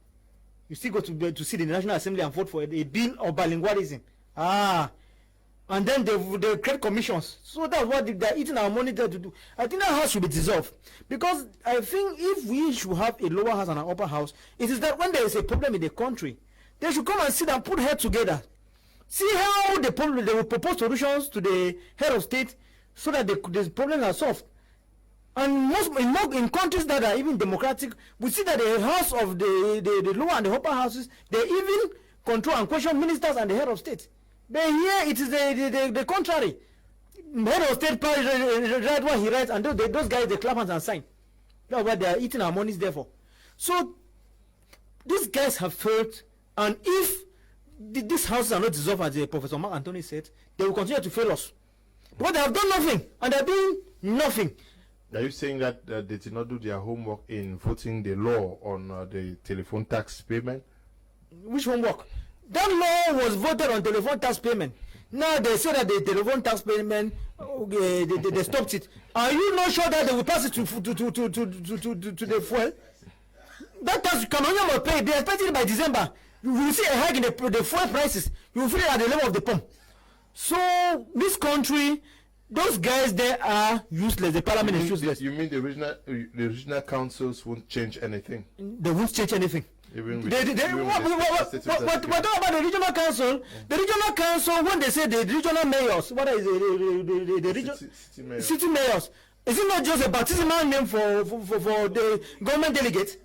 You still go to see the National Assembly and vote for a bill of bilingualism. And then they create commissions. So that's what they're eating our money there to do. I think that house should be dissolved. Because I think if we should have a lower house and an upper house, it is that when there is a problem in the country, they should come and sit and put heads together. See how they will propose solutions to the head of state so that the problems are solved. And in countries that are even democratic, we see that the house of the lower and the upper houses, they even control and question ministers and the head of state. But here it is the contrary. Head of state write what he writes, and those guys they clap hands and sign. That's what they are eating our monies there for. So these guys have failed, and if these houses are not dissolved, as Professor Mark Anthony said, they will continue to fail us. But they have done nothing, and they are doing nothing. Are you saying that they did not do their homework in voting the law on the telephone tax payment? Which homework? That law was voted on telephone tax payment. Now they say that the telephone tax payment, they stopped it. Are you not sure that they will pass it to the fuel? That tax Cameroon will pay. They expect it by December. You will see a hike in the fuel prices. You will feel it at the level of the pump. So this country, those guys there are useless. The parliament is useless. You mean the regional councils won't change anything? They won't change anything. Even what about the regional council? The regional council, when they say the regional mayors, what is the regional city mayors? Is it not just a baptismal name for the government delegates?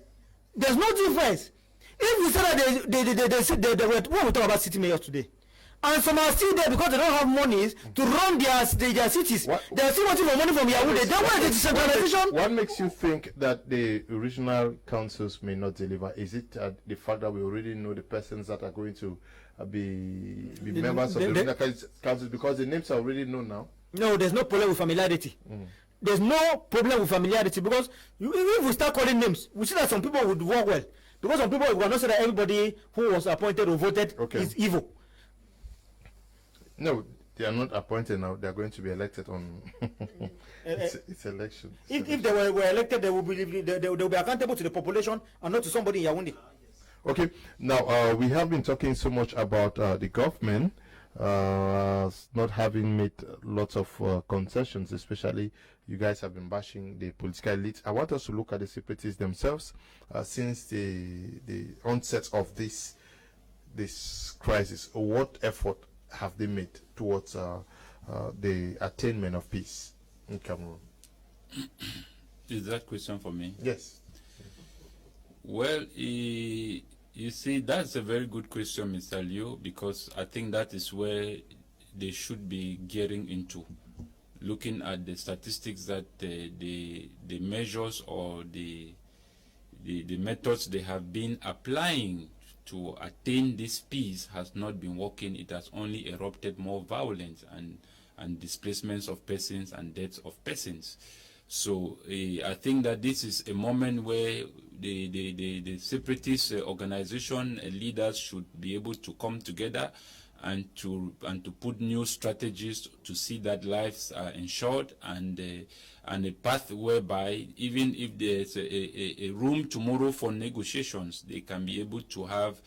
There's no difference. If you say that they what we talk about city mayors today, And some are still there because they don't have money to run their cities. They are still waiting for money from Yaoundé. Then why the decentralization? What makes you think that the original councils may not deliver? Is it the fact that we already know the persons that are going to be members of the original councils because the names are already known now? No, there's no problem with familiarity. There's no problem with familiarity because if we start calling names, we see that some people would work well. Because some people will not say that everybody who was appointed or voted is evil. No, they are not appointed now. They are going to be elected on. It's election. If they were elected, they will be accountable to the population and not to somebody in Yaoundé. Okay. Now we have been talking so much about the government not having made lots of concessions. Especially, you guys have been bashing the political elite. I want us to look at the separatists themselves since the onset of this crisis. What effort have they made towards the attainment of peace in Cameroon? Is that question for me? Yes. Well, you see, that's a very good question, Mr. Liu, because I think that is where they should be getting into, looking at the statistics that the measures or the methods they have been applying to attain this peace has not been working. It has only erupted more violence and displacements of persons and deaths of persons. So I think that this is a moment where the separatist organization leaders should be able to come together and to put new strategies to see that lives are ensured and a path whereby even if there's a room tomorrow for negotiations, they can be able to have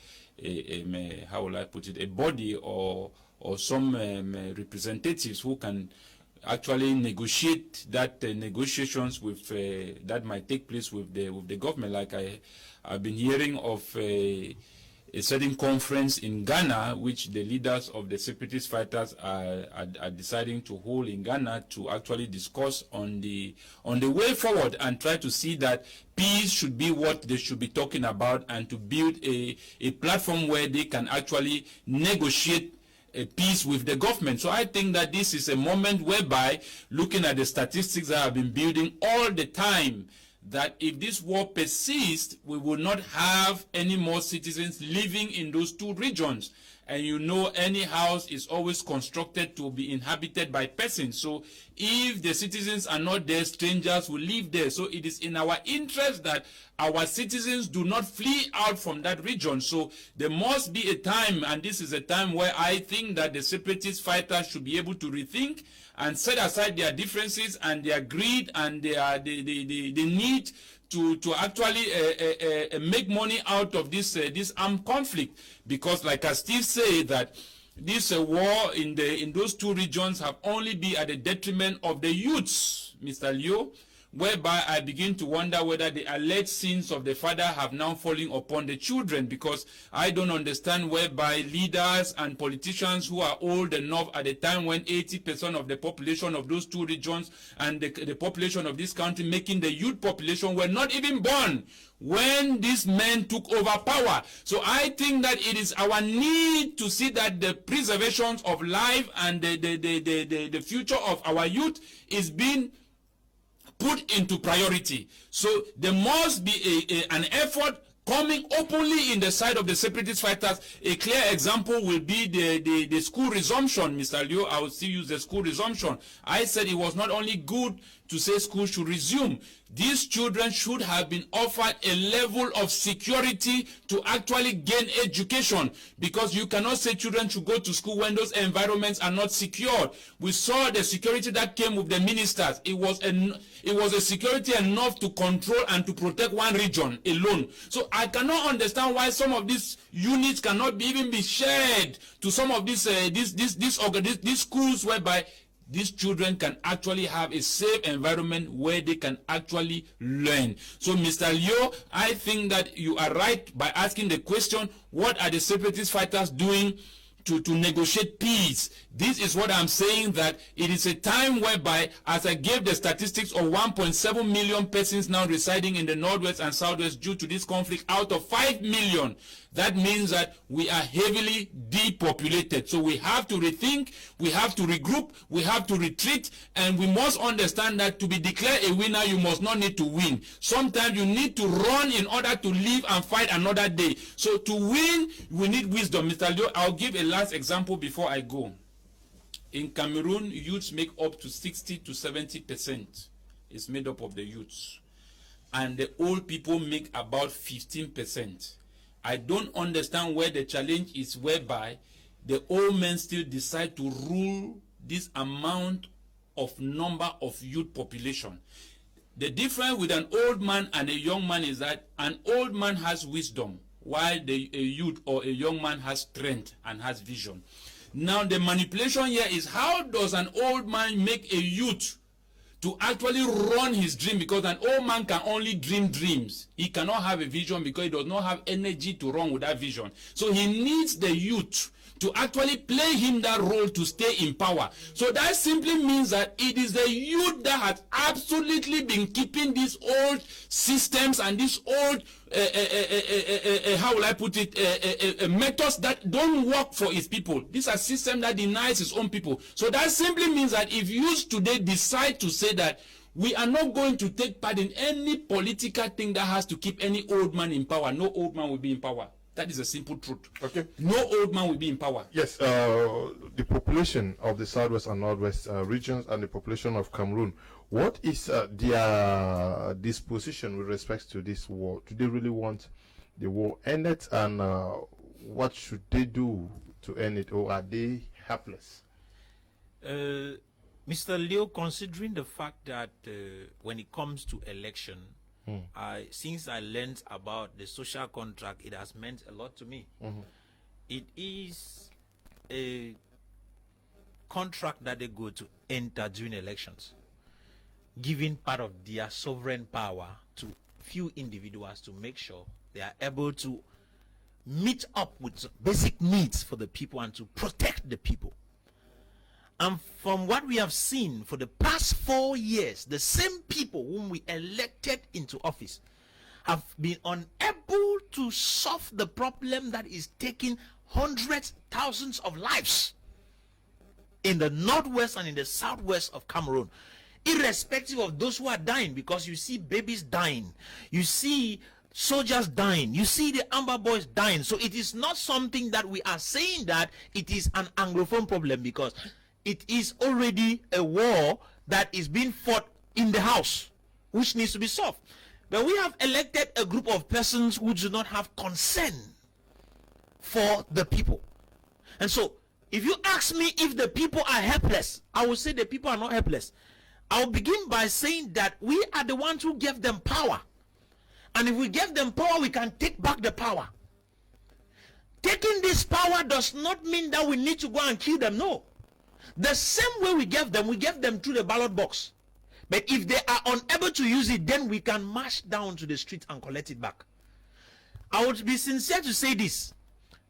how will I put it, a body or some representatives who can actually negotiate that negotiations with that might take place with the government. Like I've been hearing of a certain conference in Ghana, which the leaders of the separatist fighters are deciding to hold in Ghana to actually discuss on the way forward and try to see that peace should be what they should be talking about and to build a platform where they can actually negotiate a peace with the government. So I think that this is a moment whereby, looking at the statistics that have been building all the time, that if this war persists, we will not have any more citizens living in those two regions. And you know, any house is always constructed to be inhabited by persons. So if the citizens are not there, strangers will live there. So it is in our interest that our citizens do not flee out from that region. So there must be a time, and this is a time where I think that the separatist fighters should be able to rethink and set aside their differences and their greed and their the need to actually make money out of this armed conflict, because like I still say that this war in those two regions have only been at the detriment of the youths, Mr. Liu, whereby I begin to wonder whether the alleged sins of the father have now fallen upon the children, because I don't understand whereby leaders and politicians who are old enough at the time when 80% of the population of those two regions and the population of this country, making the youth population, were not even born when these men took over power. So I think that it is our need to see that the preservation of life and the future of our youth is being put into priority. So there must be an effort coming openly in the side of the separatist fighters. A clear example will be the school resumption, Mr. Liu. I will still use the school resumption. I said it was not only good to say school should resume. These children should have been offered a level of security to actually gain education, because you cannot say children should go to school when those environments are not secured. We saw the security that came with the ministers. It was a security enough to control and to protect one region alone. So I cannot understand why some of these units cannot even be shared to some of these schools, whereby these children can actually have a safe environment where they can actually learn. So, Mr. Liu, I think that you are right by asking the question, what are the separatist fighters doing to negotiate peace? This is what I'm saying, that it is a time whereby, as I gave the statistics of 1.7 million persons now residing in the northwest and southwest due to this conflict, out of 5 million that means that we are heavily depopulated. So we have to rethink, we have to regroup, we have to retreat, and we must understand that to be declared a winner, you must not need to win. Sometimes you need to run in order to live and fight another day. So to win, we need wisdom. Mr. Leo, I'll give a last example before I go. In Cameroon, youths make up to 60 to 70%. It's made up of the youths. And the old people make about 15%. I don't understand where the challenge is, whereby the old men still decide to rule this amount of number of youth population. The difference with an old man and a young man is that an old man has wisdom, while a youth or a young man has strength and has vision. Now the manipulation here is, how does an old man make a youth to actually run his dream? Because an old man can only dream dreams. He cannot have a vision because he does not have energy to run with that vision. So he needs the youth to actually play him that role to stay in power. So that simply means that it is the youth that has absolutely been keeping these old systems and these old, how will I put it, methods that don't work for his people. These are systems that denies his own people. So that simply means that if youth today decide to say that we are not going to take part in any political thing that has to keep any old man in power, no old man will be in power. That is a simple truth. Okay. No old man will be in power. Yes, the population of the southwest and northwest regions and the population of Cameroon, what is their disposition with respect to this war? Do they really want the war ended, and what should they do to end it, or are they helpless? Mr. Leo, considering the fact that when it comes to election, since I learned about the social contract, it has meant a lot to me. It is a contract that they go to enter during elections, giving part of their sovereign power to few individuals to make sure they are able to meet up with basic needs for the people and to protect the people. And from what we have seen for the past 4 years, the same people whom we elected into office have been unable to solve the problem that is taking hundreds, thousands of lives in the northwest and in the southwest of Cameroon, irrespective of those who are dying, because you see babies dying, you see soldiers dying, you see the Amber Boys dying. So it is not something that we are saying that it is an Anglophone problem, because it is already a war that is being fought in the house, which needs to be solved. But we have elected a group of persons who do not have concern for the people. And so, if you ask me if the people are helpless, I will say the people are not helpless. I will begin by saying that we are the ones who gave them power. And if we gave them power, we can take back the power. Taking this power does not mean that we need to go and kill them, no. The same way we gave them through the ballot box. But if they are unable to use it, then we can march down to the street and collect it back. I would be sincere to say this.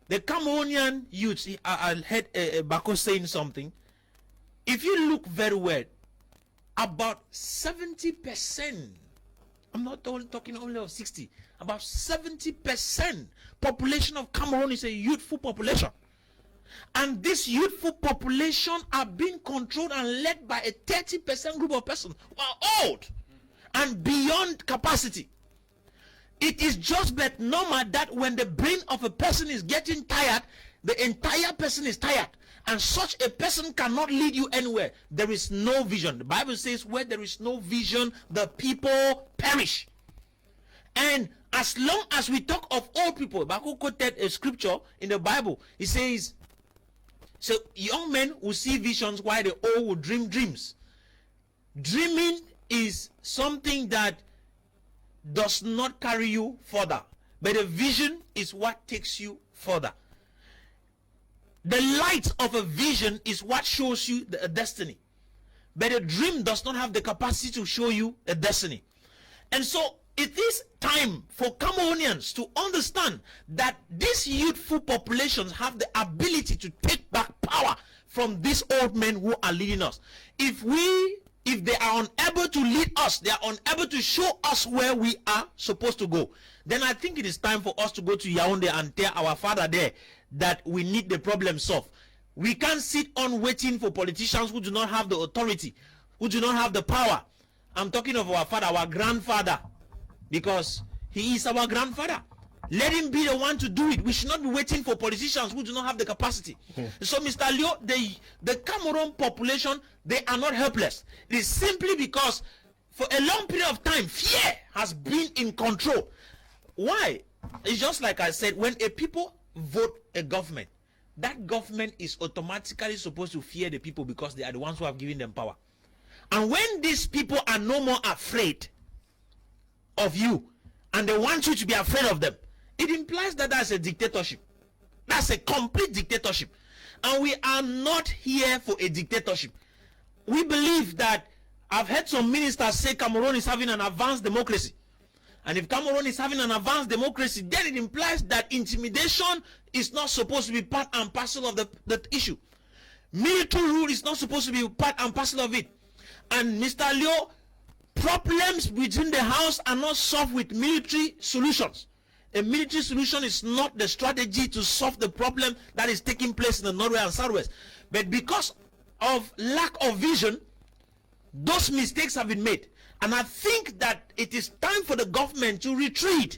The Cameroonian youths, I heard Bako saying something. If you look very well, about 70%, I'm not talking only of 60, about 70% population of Cameroon is a youthful population. And this youthful population are being controlled and led by a 30% group of persons who are old and beyond capacity. It is just but normal that when the brain of a person is getting tired, the entire person is tired. And such a person cannot lead you anywhere. There is no vision. The Bible says where there is no vision, the people perish. And as long as we talk of old people, Baku quoted a scripture in the Bible. It says, so young men will see visions while the old will dream dreams. Dreaming is something that does not carry you further, but a vision is what takes you further. The light of a vision is what shows you a destiny, but a dream does not have the capacity to show you a destiny. And so it is time for Cameroonians to understand that these youthful populations have the ability to take back power from these old men who are leading us. If if they are unable to lead us, they are unable to show us where we are supposed to go, then I think it is time for us to go to Yaoundé and tell our father there that we need the problem solved. We can't sit on waiting for politicians who do not have the authority, who do not have the power. I'm talking of our father, our grandfather, because he is our grandfather. Let him be the one to do it. We should not be waiting for politicians who do not have the capacity. So, Mr. Leo, the Cameroon population, they are not helpless. It is simply because for a long period of time, fear has been in control. Why? It's just like I said, when a people vote a government, that government is automatically supposed to fear the people because they are the ones who have given them power. And when these people are no more afraid of you, and they want you to be afraid of them, it implies that that's a dictatorship. That's a complete dictatorship. And we are not here for a dictatorship. We believe that, I've heard some ministers say Cameroon is having an advanced democracy. And if Cameroon is having an advanced democracy, then it implies that intimidation is not supposed to be part and parcel of the issue. Military rule is not supposed to be part and parcel of it. And Mr. Leo, problems within the house are not solved with military solutions. A military solution is not the strategy to solve the problem that is taking place in the northwest and southwest. But because of lack of vision, those mistakes have been made. And I think that it is time for the government to retreat.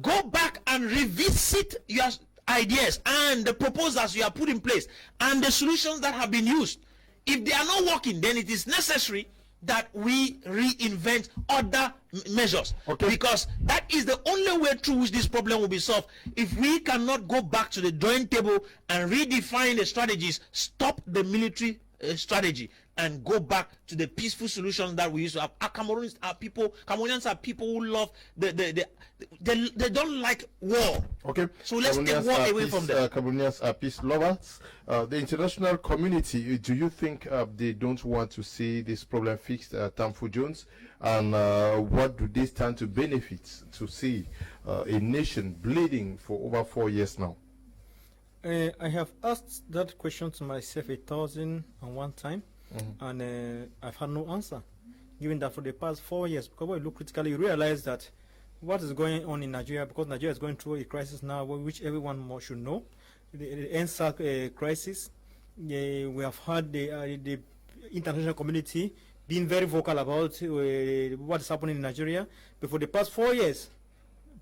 Go back and revisit your ideas and the proposals you have put in place and the solutions that have been used. If they are not working, then it is necessary that we reinvent other measures, because that is the only way through which this problem will be solved. If we cannot go back to the drawing table and redefine the strategies, stop the military strategy and go back to the peaceful solutions that we used to have. Cameroonians are people who love they don't like war. Okay, so let's take war away from them. Cameroonians are peace lovers. The international community, do you think they don't want to see this problem fixed, Tamfu Jones? And what do they stand to benefit to see a nation bleeding for over 4 years now? I have asked that question to myself 1,001 times, and I've had no answer. Given that for the past 4 years, because when you look critically, you realize that what is going on in Nigeria, because Nigeria is going through a crisis now, which everyone should know, the NSAC crisis. We have had the international community being very vocal about what is happening in Nigeria. But for the past 4 years,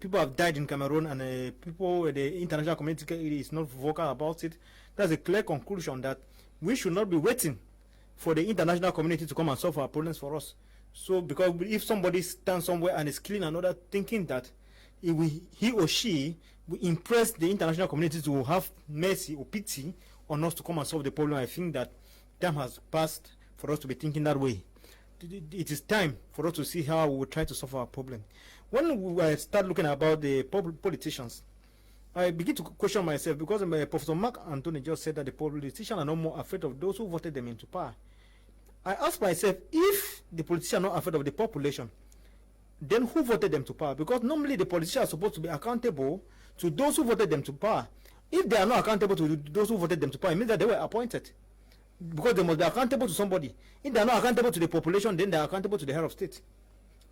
people have died in Cameroon, and the international community is not vocal about it. That's a clear conclusion that we should not be waiting for the international community to come and solve our problems for us. So, because if somebody stands somewhere and is killing another, thinking that he or she will impress the international community to have mercy or pity on us to come and solve the problem, I think that time has passed for us to be thinking that way. It is time for us to see how we will try to solve our problem. When we start looking about the politicians, I begin to question myself, because Professor Mark Anthony just said that the politicians are no more afraid of those who voted them into power. I ask myself, if the politicians are not afraid of the population, then who voted them to power? Because normally the politicians are supposed to be accountable to those who voted them to power. If they are not accountable to those who voted them to power, it means that they were appointed. Because they must be accountable to somebody. If they are not accountable to the population, then they are accountable to the head of state,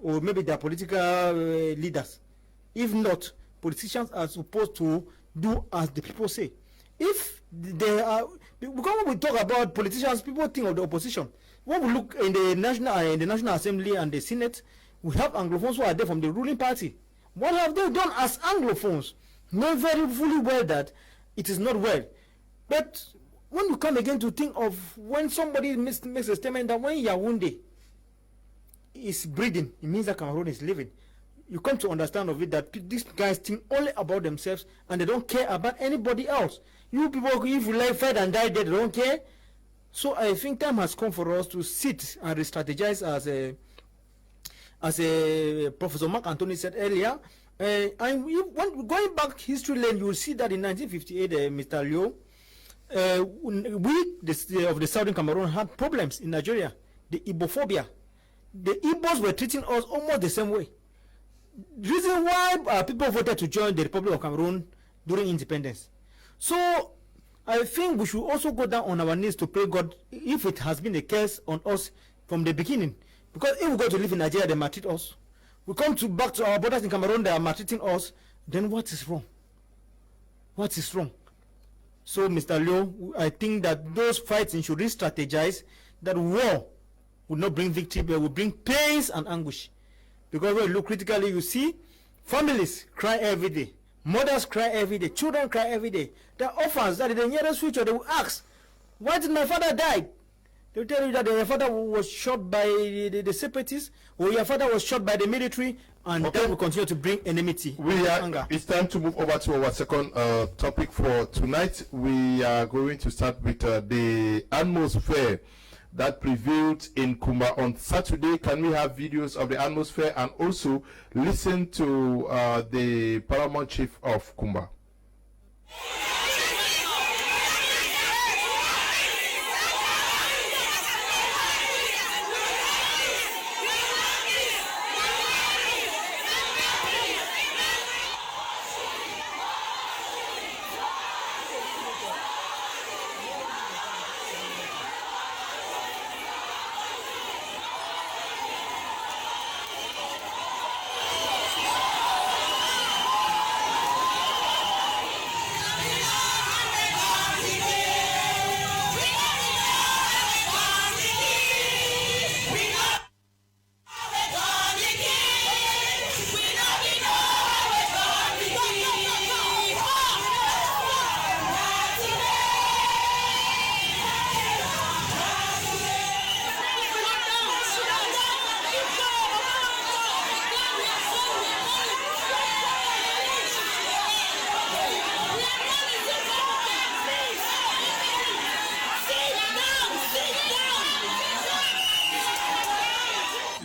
or maybe their political leaders. If not, politicians are supposed to do as the people say. If they are, because when we talk about politicians, people think of the opposition. When we look in the National Assembly and the Senate, we have Anglophones who are there from the ruling party. What have they done as Anglophones? Knowing very fully well that it is not well. But when you come again to think of when somebody makes a statement that when Yaoundé is breathing, it means that Cameroon is living. You come to understand of it that these guys think only about themselves and they don't care about anybody else. You people, if you like fight and die dead, they don't care. So I think time has come for us to sit and re-strategize, as Professor Mark Anthony said earlier. And when going back history lane, you will see that in 1958, Mr. Leo, we of the Southern Cameroon had problems in Nigeria, the Ibophobia. The Igbos were treating us almost the same way. The reason why people voted to join the Republic of Cameroon during independence. So I think we should also go down on our knees to pray God, if it has been a curse on us from the beginning. Because if we go to live in Nigeria, they maltreat us. We come back to our borders in Cameroon, they are maltreating us. Then what is wrong? What is wrong? So, Mr. Leo, I think that those fighting should re-strategize that war would not bring victory, but will bring pains and anguish. Because when you look critically, you see families cry every day, mothers cry every day, children cry every day. The orphans that in the nearest future, they will ask, why did my father die? They will tell you that your father was shot by the separatists, or your father was shot by the military, and that will continue to bring enmity. Anger. It's time to move over to our second topic for tonight. We are going to start with the atmosphere that prevailed in Kmer on Saturday. Can we have videos of the atmosphere and also listen to the paramount chief of Kmer?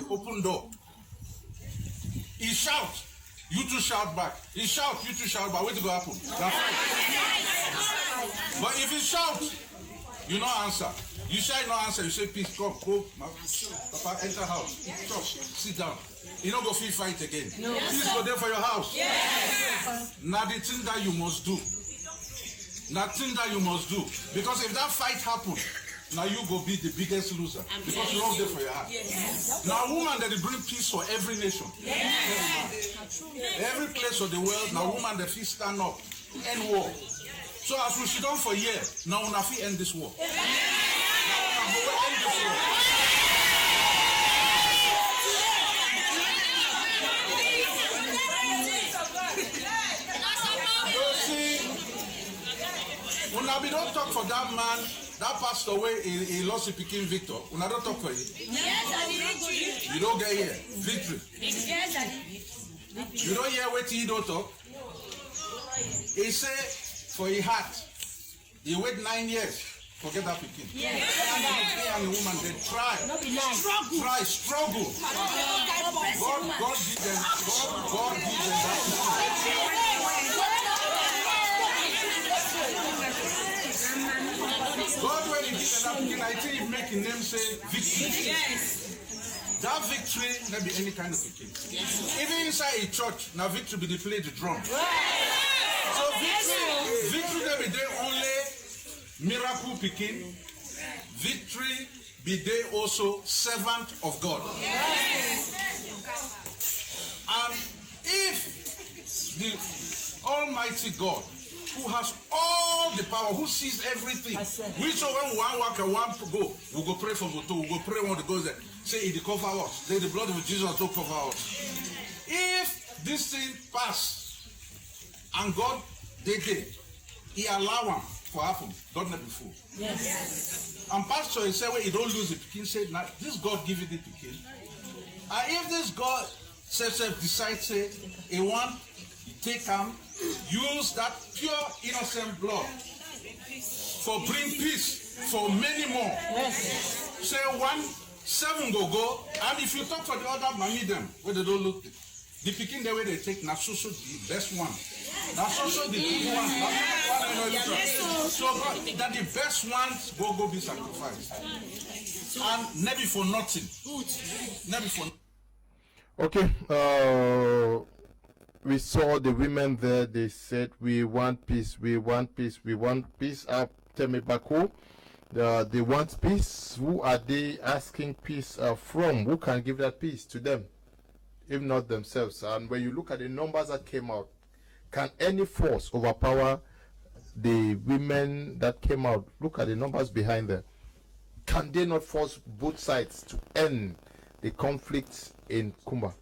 Open door. He shout, you two shout back. He shout, you two shout back. What's going to happen? But if he shout, you no answer. You say no answer. You say peace. Come, go, Papa, enter house. Stop, sit down. You don't go feel fight again. No. Please go there for your house. Yes. Now the thing that you must do. Nothing that you must do. Because if that fight happens, now you go be the biggest loser because you don't there for your heart. Yes. Now woman that they bring peace for every nation. Yes. Every place of the world, now woman that feel stand up, end war. So as we sit down for years, now we have to end this war. Yes. Now we end this war. When we don't talk for that man, that passed away, he lost his Peking Victor. We don't talk for it. Yes, you don't get here. Victory. Yes, you don't hear what he don't talk. He say for his heart, he wait 9 years. Forget that Peking. Yes. And the woman, they try. Struggle. God give them. God give them that. God, when he did that, I think he make his name say victory. Yes. That victory not be any kind of victory. Yes. Even inside a church, now victory be they play the drum. Yes. So victory not be there only miracle picking. Victory be there also servant of God. Yes. And if the Almighty God, who has all the power, who sees everything. Which when one work and one go, we go pray for Moto, we go pray when the goes there. Say it cover us. Say the blood of Jesus to cover us. If this thing pass and God did it, he allow him for happen. God not be fool. Yes. And pastor he said when he don't lose it, he said now this God give it the Peking. And if this God decide say he want take him. Use that pure innocent blood for bring peace for many more. Yes. Say 7 go, and if you talk for the other mommy them where they don't look, the picking the way they take na so the best one. Na so the good one. So that the best ones go be sacrificed, and never for nothing. Never for. Okay. We saw the women there. They said, we want peace, we want peace, we want peace. Tell me back home. They want peace. Who are they asking peace from? Who can give that peace to them, if not themselves? And when you look at the numbers that came out, can any force overpower the women that came out? Look at the numbers behind them. Can they not force both sides to end the conflict in Kumba?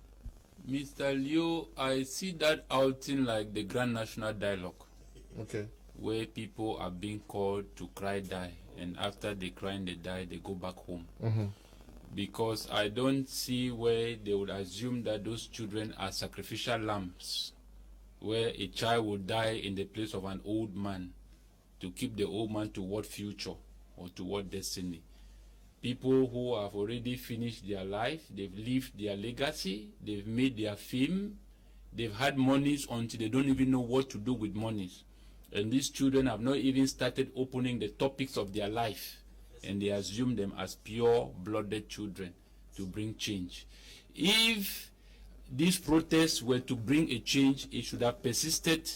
Mr. Leo, I see that outing like the Grand National Dialogue. Okay. Where people are being called to cry, die, and after they cry and they die, they go back home. Because I don't see where they would assume that those children are sacrificial lambs, where a child will die in the place of an old man to keep the old man to what future or to what destiny. People who have already finished their life, they've lived their legacy, they've made their fame, they've had monies until they don't even know what to do with monies. And these children have not even started opening the topics of their life, and they assume them as pure-blooded children to bring change. If these protests were to bring a change, it should have persisted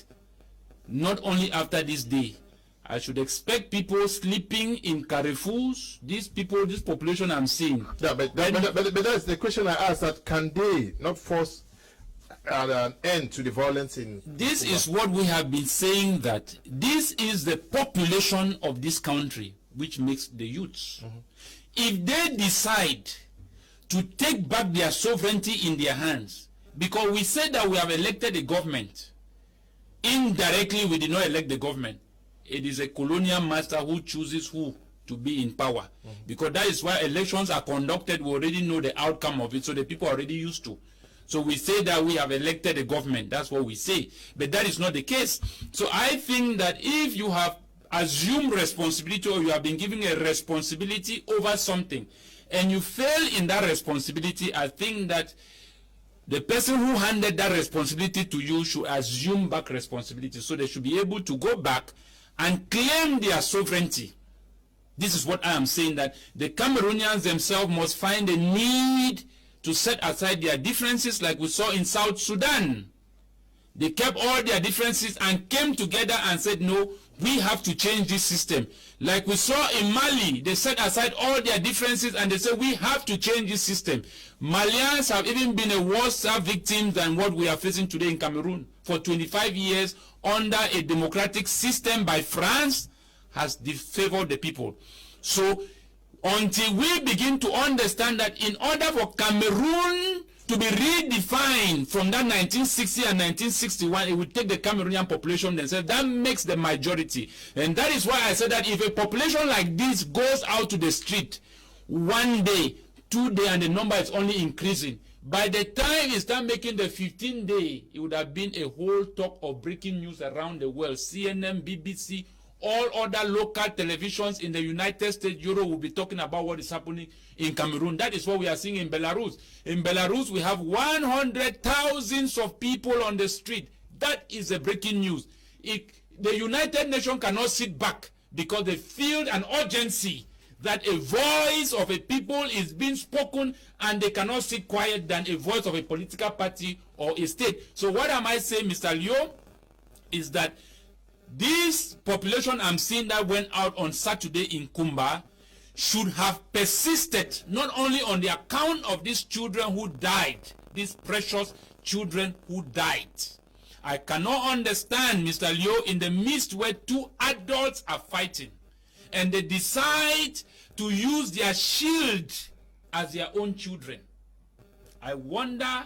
not only after this day. I should expect people sleeping in carrefours. These people, this population I'm seeing. Yeah, but that's the question I asked, that can they not force an end to the violence in This Cuba? is what we have been saying, that this is the population of this country which makes the youths. If they decide to take back their sovereignty in their hands, because we said that we have elected a government, indirectly we did not elect the government. It is a colonial master who chooses who to be in power, because that is why elections are conducted. We already know the outcome of it, so the people are already used to. So we say that we have elected a government. That's what we say. But that is not the case. So I think that if you have assumed responsibility, or you have been given a responsibility over something, and you fail in that responsibility, I think that the person who handed that responsibility to you should assume back responsibility. So they should be able to go back and claim their sovereignty. This is what I am saying, that the Cameroonians themselves must find a need to set aside their differences, like we saw in South Sudan. They kept all their differences and came together and said, no, we have to change this system. Like we saw in Mali, they set aside all their differences and they said, we have to change this system. Malians have even been a worse victim than what we are facing today in Cameroon. For 25 years, under a democratic system by France, has disfavored the people. So until we begin to understand that in order for Cameroon to be redefined from that 1960 and 1961, it will take the Cameroonian population themselves. That makes the majority. And that is why I said that if a population like this goes out to the street one day, 2 days, and the number is only increasing, by the time it start making the 15th day, it would have been a whole talk of breaking news around the world. CNN, BBC, all other local televisions in the United States, Europe will be talking about what is happening in Cameroon. That is what we are seeing in Belarus. In Belarus, we have 100,000 of people on the street. That is a breaking news. The United Nations cannot sit back because they feel an urgency that a voice of a people is being spoken, and they cannot sit quiet than a voice of a political party or a state. So what am I saying, Mr. Leo, is that this population I'm seeing that went out on Saturday in Kumba should have persisted, not only on the account of these children who died, these precious children who died. I cannot understand, Mr. Leo, in the midst where two adults are fighting, and they decide to use their shield as their own children. I wonder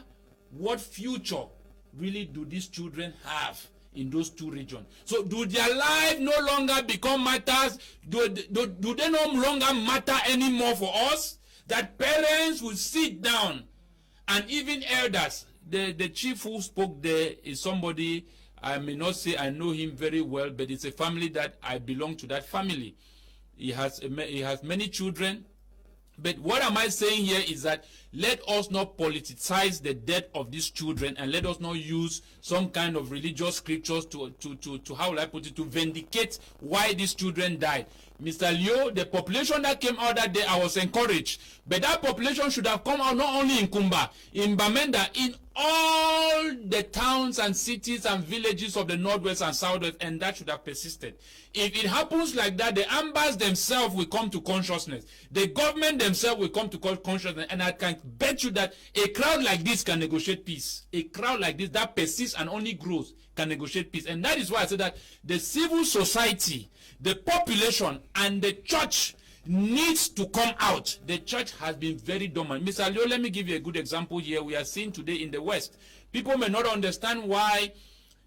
what future really do these children have in those two regions. So do their life no longer become matters? Do they no longer matter anymore for us? That parents will sit down, and even elders. The chief who spoke there is somebody, I may not say I know him very well, but it's a family that I belong to that family. He has many children. But what am I saying here is that let us not politicize the death of these children, and let us not use some kind of religious scriptures to how will I put it, to vindicate why these children died. Mr. Leo, the population that came out that day, I was encouraged. But that population should have come out not only in Kumba, in Bamenda, in all the towns and cities and villages of the Northwest and Southwest, and that should have persisted. If it happens like that, the ambas themselves will come to consciousness. The government themselves will come to consciousness, and I can bet you that a crowd like this can negotiate peace. A crowd like this that persists and only grows can negotiate peace. And that is why I said that the civil society, the population, and the church needs to come out. The church has been very dormant. Mr. Leo, let me give you a good example here. We are seeing today in the West. People may not understand why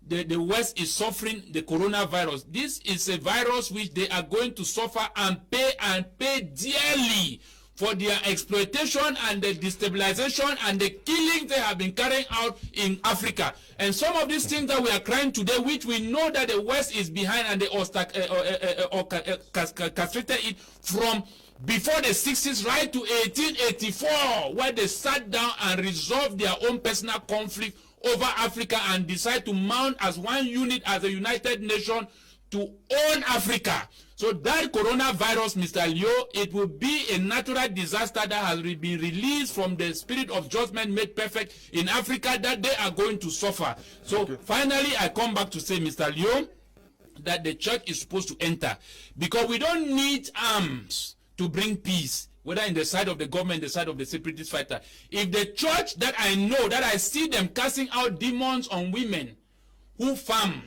the West is suffering the coronavirus. This is a virus which they are going to suffer and pay dearly for their exploitation and the destabilization and the killings they have been carrying out in Africa. And some of these things that we are crying today, which we know that the West is behind and they castrated it from before the 60s right to 1884, where they sat down and resolved their own personal conflict over Africa and decide to mount as one unit, as a united nation, to own Africa. So that coronavirus, Mr. Leo, it will be a natural disaster that has been released from the spirit of judgment made perfect in Africa that they are going to suffer. So finally, I come back to say, Mr. Leo, that the church is supposed to enter, because we don't need arms to bring peace, whether in the side of the government, the side of the separatist fighter. If the church that I know, that I see them casting out demons on women who farm,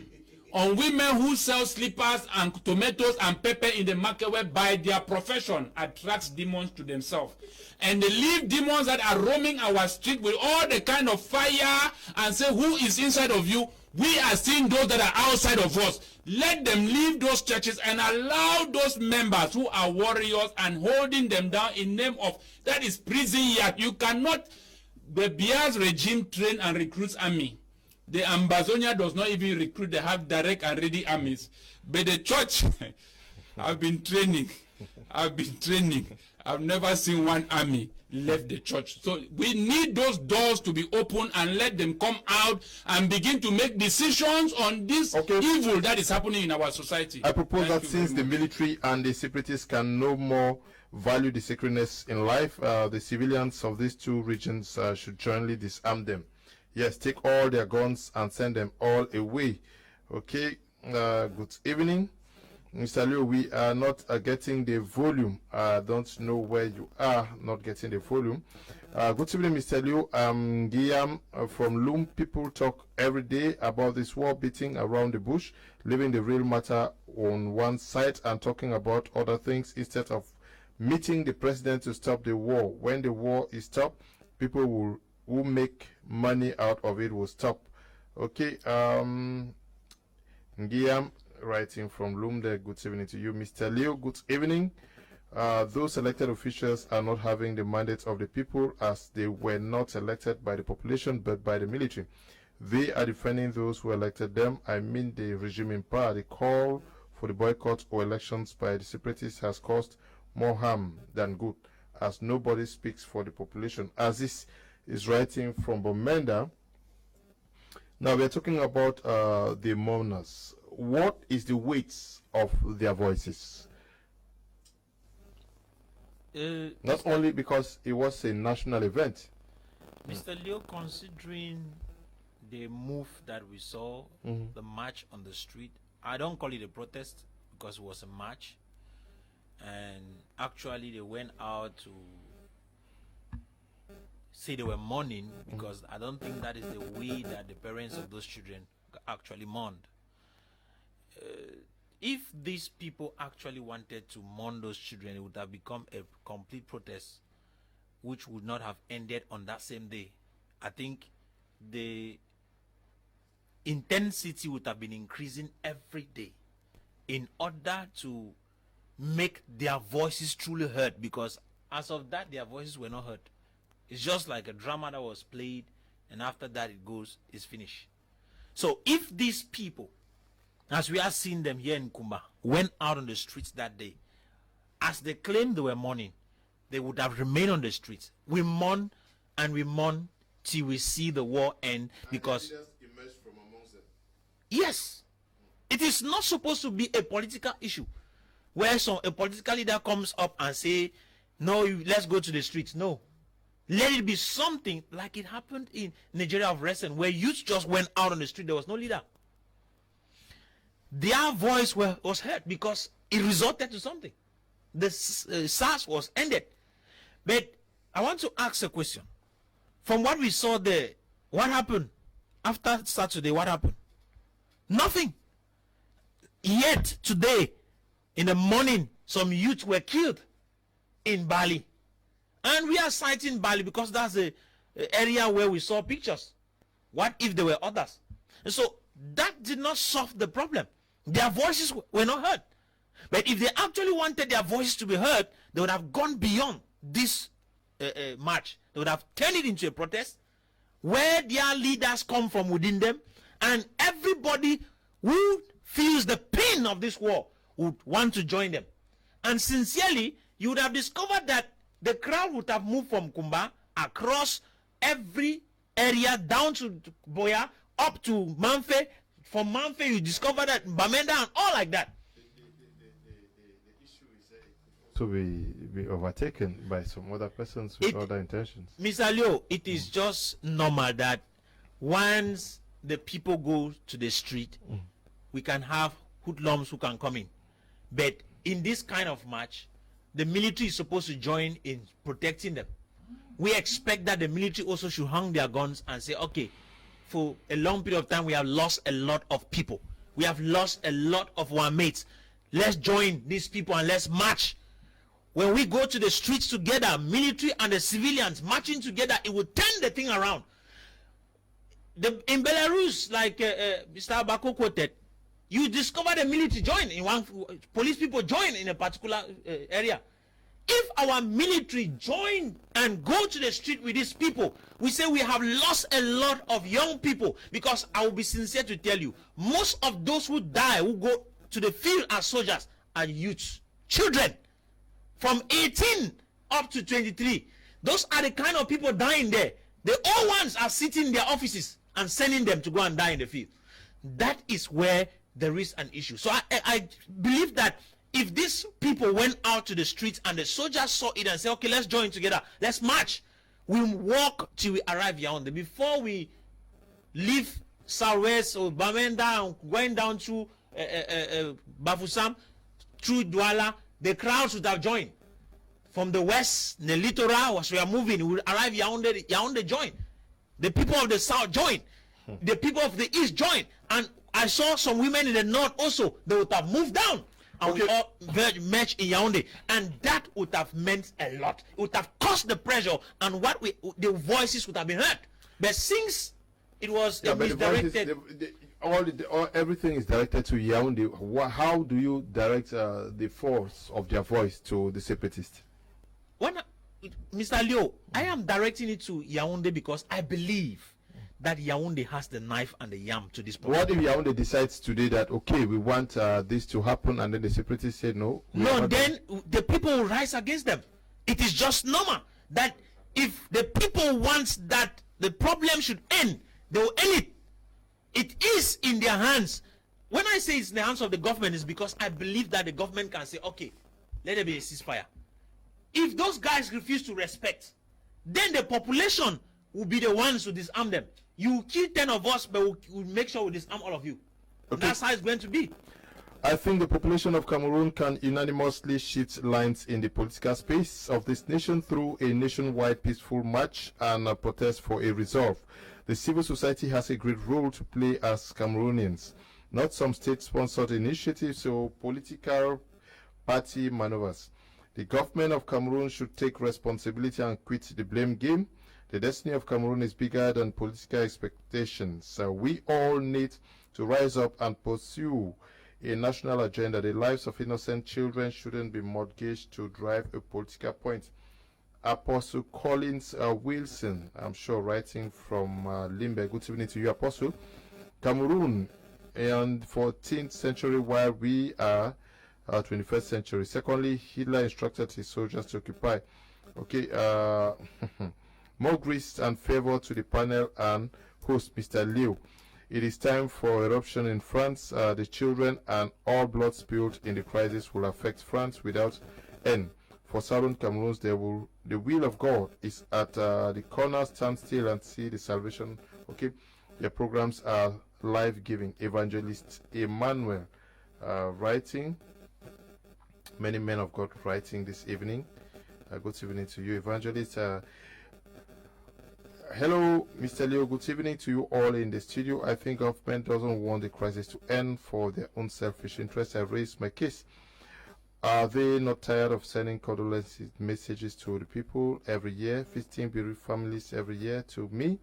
on women who sell slippers and tomatoes and pepper in the market, where by their profession attracts demons to themselves. And they leave demons that are roaming our street with all the kind of fire and say, who is inside of you? We are seeing those that are outside of us. Let them leave those churches and allow those members who are warriors and holding them down in name of, that is prison yard. You cannot, the Bia's regime train and recruits army. The Ambazonia does not even recruit, they have direct and ready armies. But the church, I've been training. I've never seen one army left the church. So we need those doors to be open and let them come out and begin to make decisions on this evil that is happening in our society. I propose that since the military and the separatists can no more value the sacredness in life, the civilians of these two regions should jointly disarm them. Yes, take all their guns and send them all away. Okay, good evening. Mr. Leo, we are not getting the volume. Don't know where you are not getting the volume. Good evening, Mr. Leo. Guillaume from Loom. People talk every day about this war beating around the bush, leaving the real matter on one side and talking about other things instead of meeting the president to stop the war. When the war is stopped, people who make money out of it will stop. Okay, Guillaume writing from Loom there. Good evening to you. Mr. Leo, good evening. Those elected officials are not having the mandate of the people, as they were not elected by the population but by the military. They are defending those who elected them. I mean the regime in power. The call for the boycott or elections by the separatists has caused more harm than good, as nobody speaks for the population. As this is writing from Bomenda. Now we are talking about the mourners. What is the weight of their voices? Not only because it was a national event. Mr. Leo, considering the move that we saw, the march on the street, I don't call it a protest because it was a march. And actually they went out to say they were mourning, because I don't think that is the way that the parents of those children actually mourned. If these people actually wanted to mourn those children, it would have become a complete protest, which would not have ended on that same day. I think the intensity would have been increasing every day in order to make their voices truly heard, because as of that, their voices were not heard. It's just like a drama that was played, and after that it's finished. So if these people, as we are seeing them here in Kumba, went out on the streets that day, as they claimed they were mourning, they would have remained on the streets. We mourn and we mourn till we see the war end, because yes, it is not supposed to be a political issue. where a political leader comes up and say, no, let's go to the streets. No. Let it be something like it happened in Nigeria of recent, where youth just went out on the street. There was no leader. Their voice was heard because it resulted to something. The SARS was ended. But I want to ask a question. From what we saw there, what happened after Saturday? What happened? Nothing. Yet today, in the morning, some youth were killed in Bali. And we are citing Bali because that's the area where we saw pictures. What if there were others? And so that did not solve the problem. Their voices were not heard. But if they actually wanted their voices to be heard, they would have gone beyond this march. They would have turned it into a protest where their leaders come from within them, and everybody who feels the pain of this war would want to join them. And sincerely, you would have discovered that the crowd would have moved from Kumba across every area down to Boya, up to Manfe. From Manfe, you discover that Bamenda and all like that. The issue is to be overtaken by some other persons with other intentions. Mr. Leo, it is just normal that once the people go to the street, we can have hoodlums who can come in. But in this kind of march, the military is supposed to join in protecting them. We expect that the military also should hang their guns and say, okay, for a long period of time, we have lost a lot of people. We have lost a lot of our mates. Let's join these people and let's march. When we go to the streets together, military and the civilians marching together, it will turn the thing around. In Belarus, like Mr. Abako quoted, you discover the military join in one, police people join in a particular area. If our military join and go to the street with these people, we say we have lost a lot of young people, because I will be sincere to tell you, most of those who die, who go to the field as soldiers, are youths, children, from 18 up to 23. Those are the kind of people dying there. The old ones are sitting in their offices and sending them to go and die in the field. That is where there is an issue. So I believe that if these people went out to the streets and the soldiers saw it and said, okay, let's join together, let's march, we'll walk till we arrive Yaoundé. Before we leave Southwest or Bamenda and going down to Bafoussam, through Douala, the crowds would have joined. From the west, the littoral, as we are moving, we will arrive Yaoundé, Yaoundé join. The people of the south join. The people of the east join. And I saw some women in the north also, they would have moved down. And we all match in Yaoundé, and that would have meant a lot. It would have caused the pressure, and the voices would have been heard. But since it was misdirected, everything is directed to Yaoundé. How do you direct the force of their voice to the separatists? Mr. Leo, I am directing it to Yaoundé because I believe that Yaoundé has the knife and the yam to this point. What if Yaoundé decides today that, okay, we want this to happen, and then the separatists say no? No, then the people will rise against them. It is just normal that if the people want that the problem should end, they will end it. It is in their hands. When I say it's in the hands of the government, it's because I believe that the government can say, okay, let there be a ceasefire. If those guys refuse to respect, then the population will be the ones who disarm them. You kill 10 of us, but we'll make sure we disarm all of you. Okay. That's how it's going to be. I think the population of Cameroon can unanimously shift lines in the political space of this nation through a nationwide peaceful march and a protest for a resolve. The civil society has a great role to play as Cameroonians, not some state-sponsored initiatives or political party maneuvers. The government of Cameroon should take responsibility and quit the blame game. The destiny of Cameroon is bigger than political expectations. We all need to rise up and pursue a national agenda. The lives of innocent children shouldn't be mortgaged to drive a political point. Apostle Collins Wilson, I'm sure, writing from Limbe. Good evening to you, Apostle. Cameroon in 14th century, while we are 21st century. Secondly, Hitler instructed his soldiers to occupy. Okay, more grace and favor to the panel and host, Mr. Leo. It is time for eruption in France. The children and all blood spilled in the crisis will affect France without end. For southern Cameroon, the will of God is at the corner. Stand still and see the salvation. Okay, their programs are life-giving. Evangelist Emmanuel writing. Many men of God writing this evening. Good evening to you, Evangelist. Hello, Mr. Leo. Good evening to you all in the studio. I think government doesn't want the crisis to end for their own selfish interests. I've raised my case. Are they not tired of sending condolence messages to the people every year, visiting bereaved families every year to me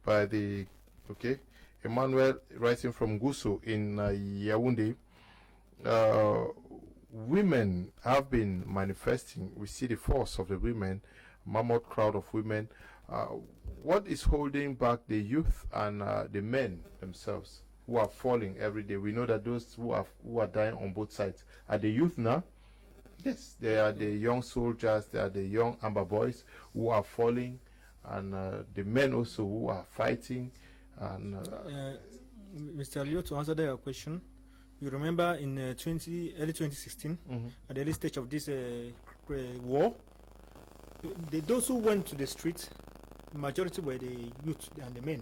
by the, okay, Emmanuel writing from Guso in Yaoundé. Women have been manifesting. We see the force of the women, mammoth crowd of women. What is holding back the youth and the men themselves who are falling every day? We know that those who are dying on both sides are the youth now. Yes, they are the young soldiers, they are the young amber boys who are falling, and the men also who are fighting. And Mr. Leo, to answer your question, you remember in early 2016, at the early stage of this war, those who went to the streets, majority were the youth and the men,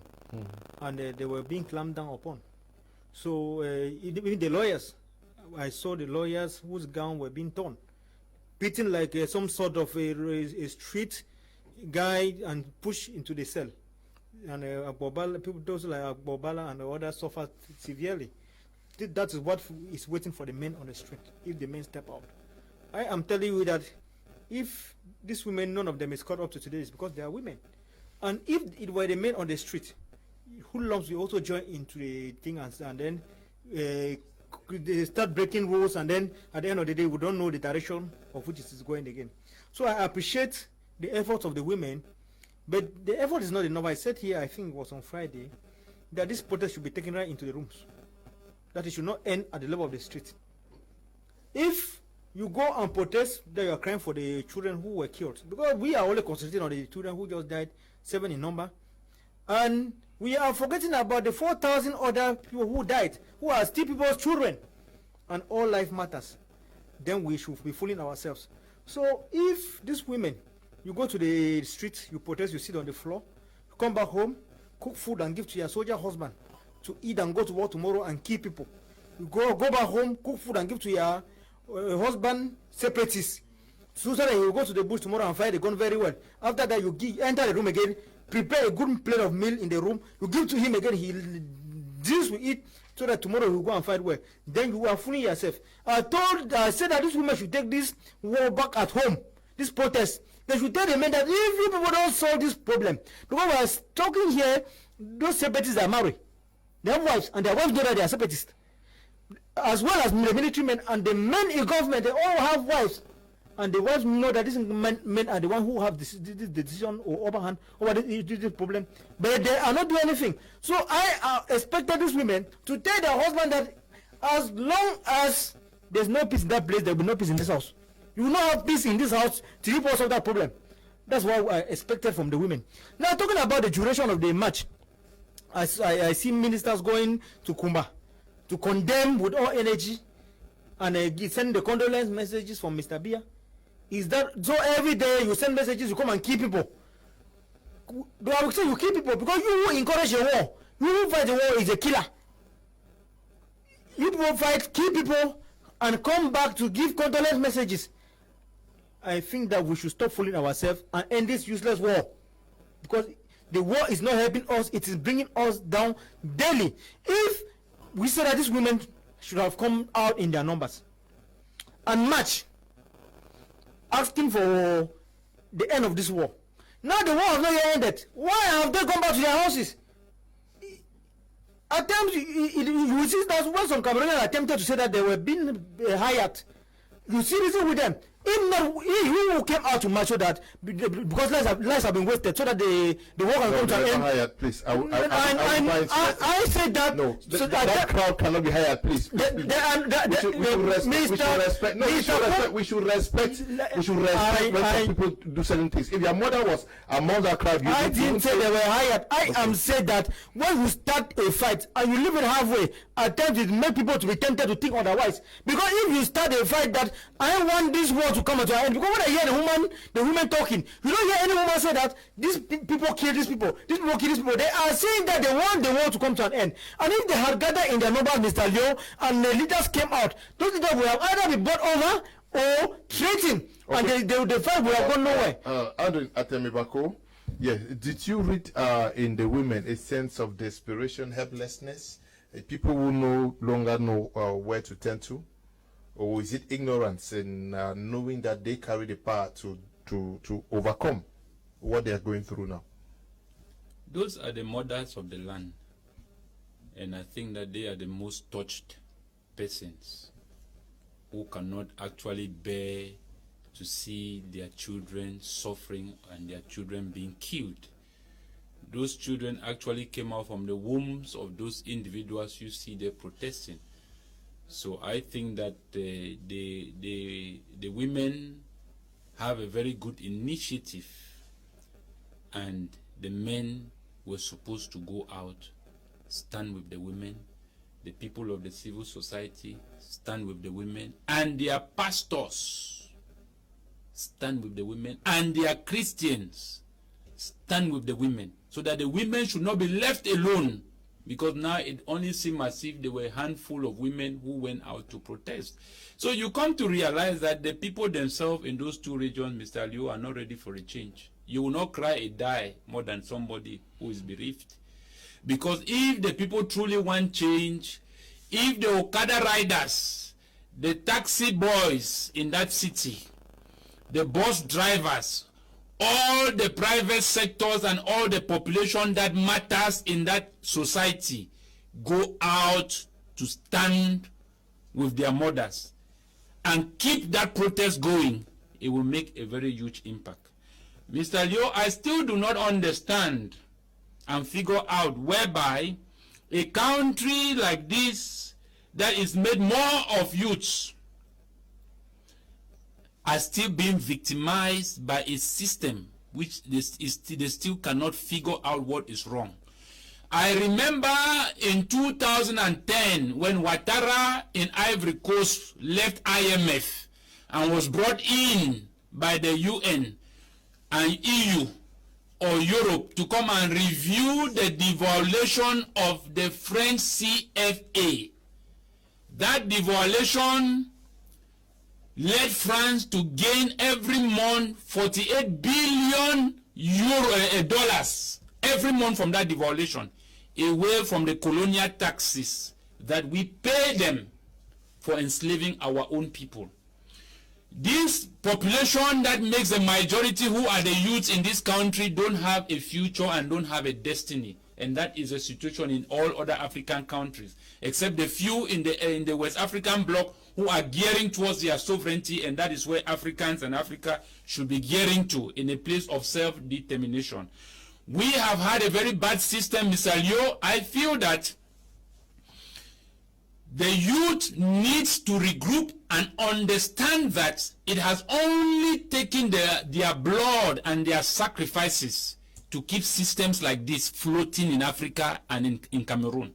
and they were being clamped down upon. So even the lawyers, I saw the lawyers whose gown were being torn, beaten like some sort of a street guy and pushed into the cell. And people, those like Bobala and others suffered severely. That is what is waiting for the men on the street if the men step out. I am telling you that if these women, none of them is caught up to today, is because they are women. And if it were the men on the street, hoodlums will also join into the thing, and then they start breaking rules, and then at the end of the day, we don't know the direction of which it is going again. So I appreciate the efforts of the women, but the effort is not enough. I said here, I think it was on Friday, that this protest should be taken right into the rooms, that it should not end at the level of the street. If you go and protest, that you are crying for the children who were killed, because we are only concentrating on the children who just died, 7 in number, and we are forgetting about the 4,000 other people who died, who are still people's children, and all life matters. Then we should be fooling ourselves. So if these women, you go to the street, you protest, you sit on the floor, you come back home, cook food and give to your soldier husband to eat and go to work tomorrow and kill people. You go back home, cook food and give to your husband separatists, so that you go to the bush tomorrow and fight the gun very well. After that, you enter the room again, prepare a good plate of meal in the room, you give to him again, he drinks, we eat, so that tomorrow you go and fight well. Then you are fooling yourself. I said that these women should take this war back at home, this protest. They should tell the men that if you people don't solve this problem, because we are talking here, those separatists are married. They have wives, and their wives know that they are separatists. As well as the military men and the men in government, they all have wives. And the wives know that these men are the ones who have this decision or upper hand over this problem. But they are not doing anything. So I expected these women to tell their husband that as long as there's no peace in that place, there will be no peace in this house. You will not have peace in this house till you solve that problem. That's what I expected from the women. Now, talking about the duration of the march, I see ministers going to Kumba to condemn with all energy and send the condolence messages from Mr. Bia. Is that so? Every day you send messages, you come and kill people. I would say you kill people because you who encourage a war, you who fight the war is a killer. You people fight, kill people, and come back to give condolence messages. I think that we should stop fooling ourselves and end this useless war, because the war is not helping us, it is bringing us down daily. If we say that these women should have come out in their numbers and march, asking for the end of this war. Now the war has not yet ended. Why have they gone back to their houses? At times, you will see that when some Cameroonians attempted to say that they were being hired, you see this with them. If not, who came out to march so that because lives have been wasted, so that the war can come to an end. Hired, please. I said that. No, that crowd cannot be hired, please. We should respect when people do certain things. If your mother was among that crowd, I didn't say they were hired. I am said that when you start a fight and you leave it halfway, at times it makes people to be tempted to think otherwise. Because if you start a fight that I want this war to come to an end, because when I hear the women talking, you don't hear any woman say that these people kill these people kill these people. They are saying that they want the war to come to an end. And if they had gathered in their numbers, Mr. Leo, and the leaders came out, those leaders would have either been brought over or threatened, okay. And the fight would have gone nowhere. Andrew Atemibako, yeah, did you read in the women a sense of desperation, helplessness? People who no longer know where to turn to? Or is it ignorance in knowing that they carry the power to overcome what they are going through now? Those are the mothers of the land. And I think that they are the most touched persons who cannot actually bear to see their children suffering and their children being killed. Those children actually came out from the wombs of those individuals you see there protesting. So I think that the women have a very good initiative, and the men were supposed to go out, stand with the women, the people of the civil society stand with the women, and their pastors stand with the women, and their Christians stand with the women, so that the women should not be left alone. Because now it only seems as if there were a handful of women who went out to protest. So you come to realize that the people themselves in those two regions, Mr. Liu, are not ready for a change. You will not cry a die more than somebody who is bereaved. Because if the people truly want change, if the Okada riders, the taxi boys in that city, the bus drivers, all the private sectors and all the population that matters in that society go out to stand with their mothers and keep that protest going, it will make a very huge impact. Mr. Leo, I still do not understand and figure out whereby a country like this that is made more of youths are still being victimized by a system which they still cannot figure out what is wrong. I remember in 2010 when Ouattara in Ivory Coast left IMF and was brought in by the UN and EU or Europe to come and review the devaluation of the French CFA. That devaluation led France to gain every month 48 billion dollars every month from that devaluation, away from the colonial taxes that we pay them for enslaving our own people. This population that makes the majority, who are the youths in this country, don't have a future and don't have a destiny. And that is a situation in all other African countries, except the few in the West African bloc who are gearing towards their sovereignty, and that is where Africans and Africa should be gearing to, in a place of self-determination. We have had a very bad system, Mr. Leo. I feel that the youth needs to regroup and understand that it has only taken their blood and their sacrifices to keep systems like this floating in Africa and in Cameroon.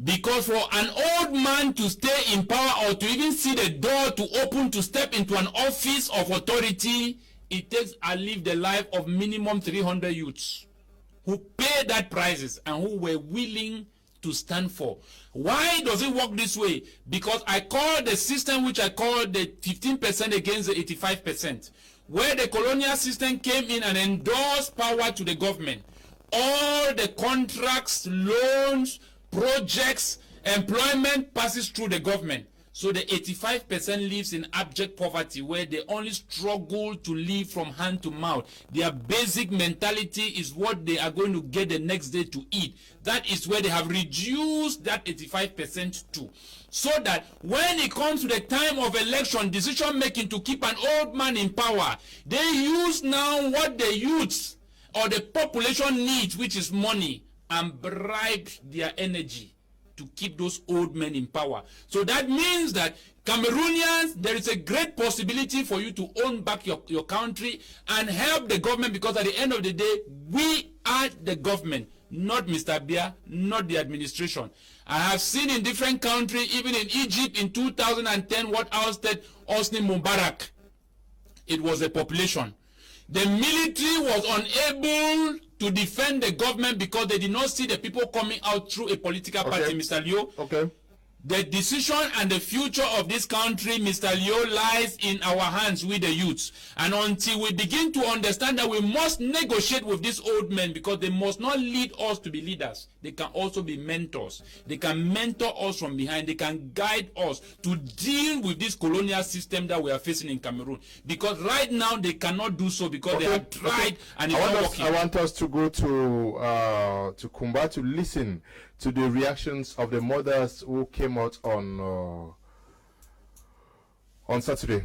Because for an old man to stay in power or to even see the door to open to step into an office of authority, it takes and live the life of minimum 300 youths who pay that prices and who were willing to stand for. Why does it work this way? Because I call the system which I call the 15% against the 85%, where the colonial system came in and endorsed power to the government. All the contracts, loans, projects, employment passes through the government. So the 85% lives in abject poverty, where they only struggle to live from hand to mouth. Their basic mentality is what they are going to get the next day to eat. That is where they have reduced that 85% to. So that when it comes to the time of election, decision making to keep an old man in power, they use now what the youths or the population needs, which is money, and bribe their energy to keep those old men in power. So that means that Cameroonians, there is a great possibility for you to own back your country and help the government, because at the end of the day, we are the government, not Mr. Bia, not the administration. I have seen in different countries, even in Egypt in 2010, what ousted Hosni Mubarak. It was the population. The military was unable to defend the government because they did not see the people coming out through a political party, Mr. Leo. Okay. The decision and the future of this country, Mr. Leo, lies in our hands with the youths. And until we begin to understand that we must negotiate with these old men, because they must not lead us to be leaders. They can also be mentors. They can mentor us from behind. They can guide us to deal with this colonial system that we are facing in Cameroon. Because right now they cannot do so because they have tried and it's not working. I want us to go to Kumba to listen to the reactions of the mothers who came out on Saturday.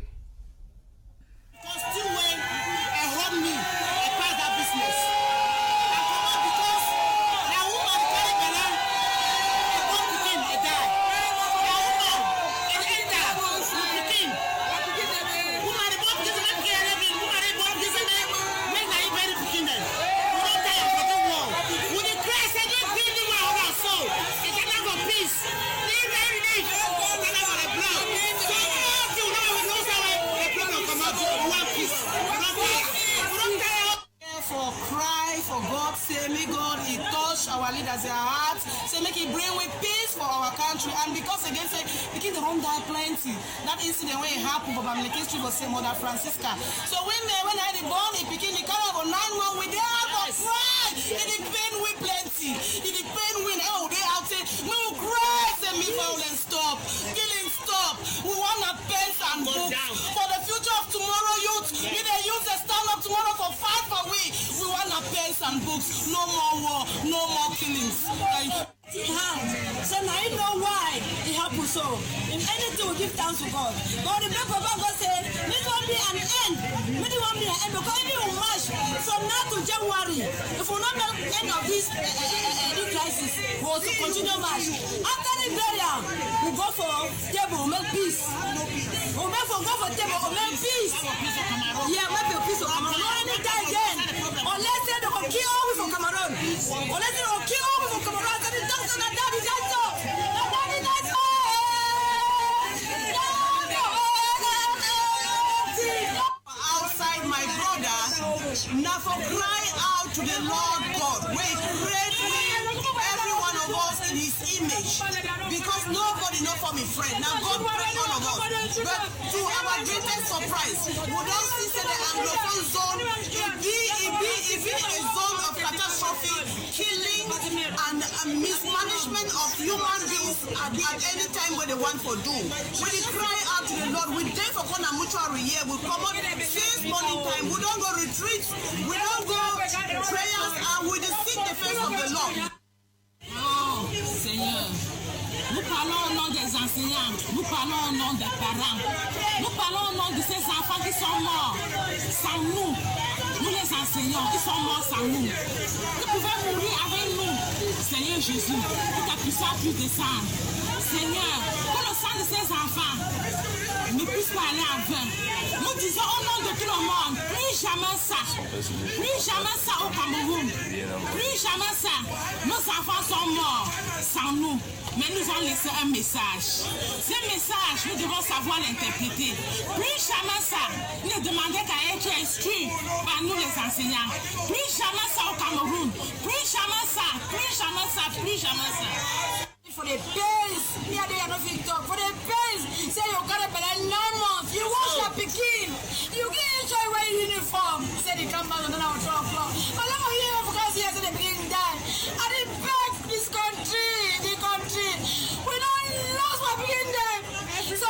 Our leaders, their hearts, say make it bring with peace for our country. And because again, say because the wrong die plenty. That incident when it happened for Bamileke Street was say Mother Francisca. So when I had born, it became the kind of 9 months with the heart of pride. It depend with plenty. It depend when they out say no cry, say me violence stop, killing stop. We want a pens and books for the future of tomorrow youth. We they use the stand up tomorrow for fight for we. We want a pens and books. No more war, no more killings. So now you know why it happened so. In anything we give thanks to God. God, the people of God said, this won't be an end. This won't be an end because if you march from now to January, if we not make the end of this crisis, we will continue march. After the burial, we go for table, we make peace. We go for table, we make peace. Yeah, make peace for Cameroon. No any die again. Unless they will kill all for Cameroon. Unless they will kill all for Cameroon. Outside my brother, now for cry out to the Lord God, wait, create every one of us in his image, because nobody know for me friend. Now God pray all of us, but to our greatest surprise, we don't see the Anglophone zone, it be a zone of catastrophe, killing and mismanagement of human beings at any time when they want for do. When they cry out to the Lord, we day for Kona Mutuary here, we come out since morning time, we don't go retreats, we don't go prayers, and we just seek the face of the Lord. Oh, Seigneur, nous parlons au nom des enseignants, nous parlons au nom des parents, nous parlons au nom de ces enfants qui sont morts sans nous. Nous les enseignants, ils sont morts sans nous. Ils pouvaient mourir avec nous. Seigneur Jésus, que ta puissance puisse descendre. Seigneur, que le sang de ces enfants ne puisse pas aller en vain. Nous disons au nom de tout le monde, plus jamais ça au Cameroun. Plus jamais ça. Nos enfants sont morts sans nous. Mais nous avons laissé un message. Ce message, nous devons savoir l'interpréter. Plus jamais ça, ne demandez qu'à être instruit par nous les enseignants. Plus jamais ça au Cameroun. Plus jamais ça, plus jamais ça, plus jamais ça. For the pains, for the pains, say you got up at 9 months, you wash your Pekin, you get enjoy wearing uniform, say they come back on 12 o'clock. But let me hear because he has the beginning die. I didn't beg this country, the country. We don't lose my Pekin there. So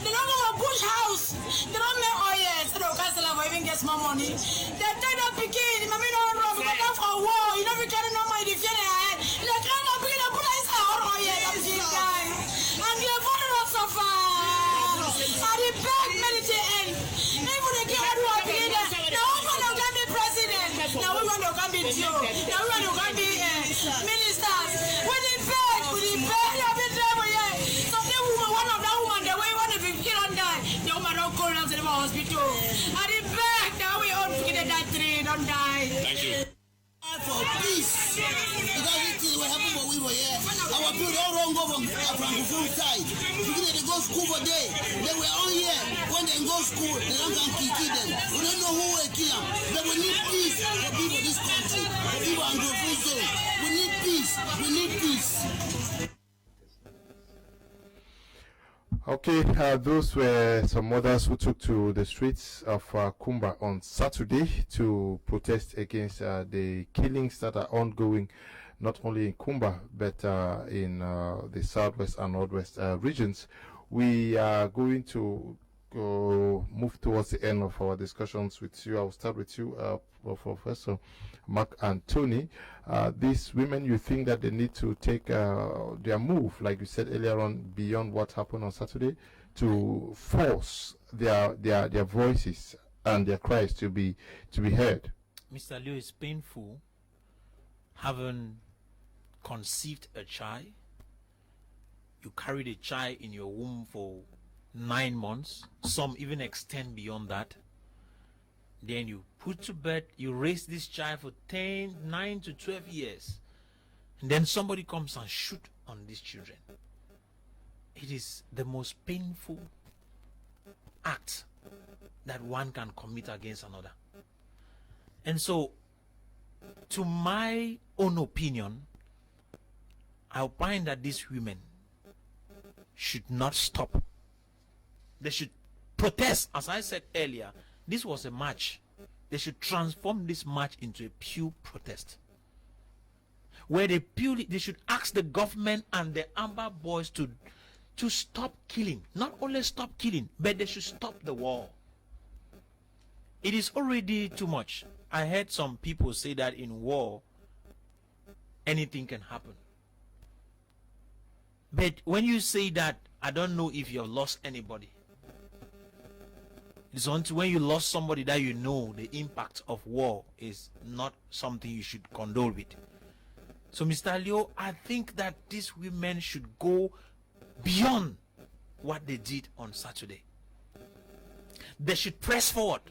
They don't go to bush house. They don't make oil. So they can't sell even get more money. They take the picking. Mommy don't run because that's for war. You know, we can't know my defense. They can't bring the price out oil. And the phone not suffer. And the bad military end. Even the girl who are being there. Now we're going to be president. Now we're going to be Joe. Now we're going to be ministers. With the bed, I've been there for years. Some woman, one of that woman, the way one of them kill on die, the woman don't call them to the hospital. And the bed, now we all together that tree, don't die. Thank you. For peace, because it is what happened when we were here. Our people all wrong go from Anglophone side. Because they go school for day. They were all here. When they go school, they don't can kill them. We don't know who will kill them. But we need peace for people in this country. For people Anglophone zone. We need peace. We need peace. Okay, those were some mothers who took to the streets of Kumba on Saturday to protest against the killings that are ongoing, not only in Kumba, but in the southwest and northwest regions. We are going to move towards the end of our discussions with you. I'll start with you, Professor Mark and Tony. These women, you think that they need to take their move, like you said earlier on, beyond what happened on Saturday, to force their voices and their cries to be heard? Mr. Leo, it's painful having conceived a child. You carried a child in your womb for 9 months. Some even extend beyond that. Then you put to bed, you raise this child for 9 to 12 years. And then somebody comes and shoot on these children. It is the most painful act that one can commit against another. And so, to my own opinion, I find that these women should not stop. They should protest. As I said earlier, this was a march. They should transform this march into a pure protest, where they should ask the government and the Amber Boys to stop killing. Not only stop killing, but they should stop the war. It is already too much. I heard some people say that in war, anything can happen. But when you say that, I don't know if you have lost anybody. It's until when you lost somebody that you know the impact of war is not something you should condole with. So, Mr. Leo, I think that these women should go beyond what they did on Saturday. They should press forward.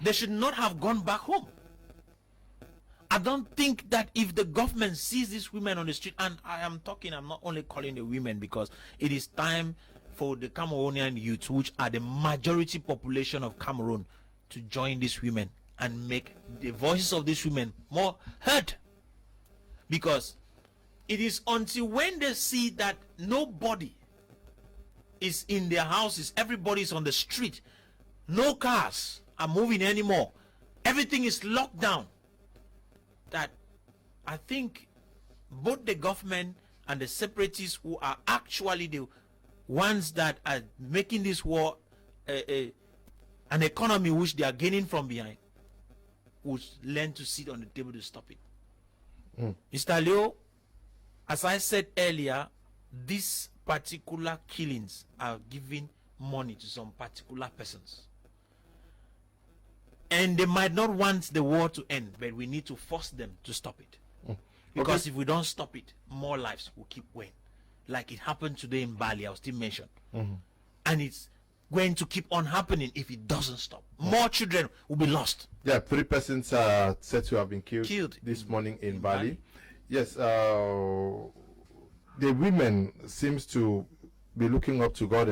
They should not have gone back home. I don't think that if the government sees these women on the street, and I'm not only calling the women, because it is time for the Cameroonian youth, which are the majority population of Cameroon, to join these women and make the voices of these women more heard. Because it is until when they see that nobody is in their houses, everybody is on the street, no cars are moving anymore, everything is locked down, that I think both the government and the separatists, who are actually the ones that are making this war an economy which they are gaining from behind, would learn to sit on the table to stop it. Mr. Leo, as I said earlier, these particular killings are giving money to some particular persons. And they might not want the war to end, but we need to force them to stop it. Because if we don't stop it, more lives will keep going. Like it happened today in Bali, I was still mentioned. And it's going to keep on happening if it doesn't stop. More children will be lost. Yeah, 3 persons are said to have been killed this morning in Bali. Yes, the women seems to be looking up to God.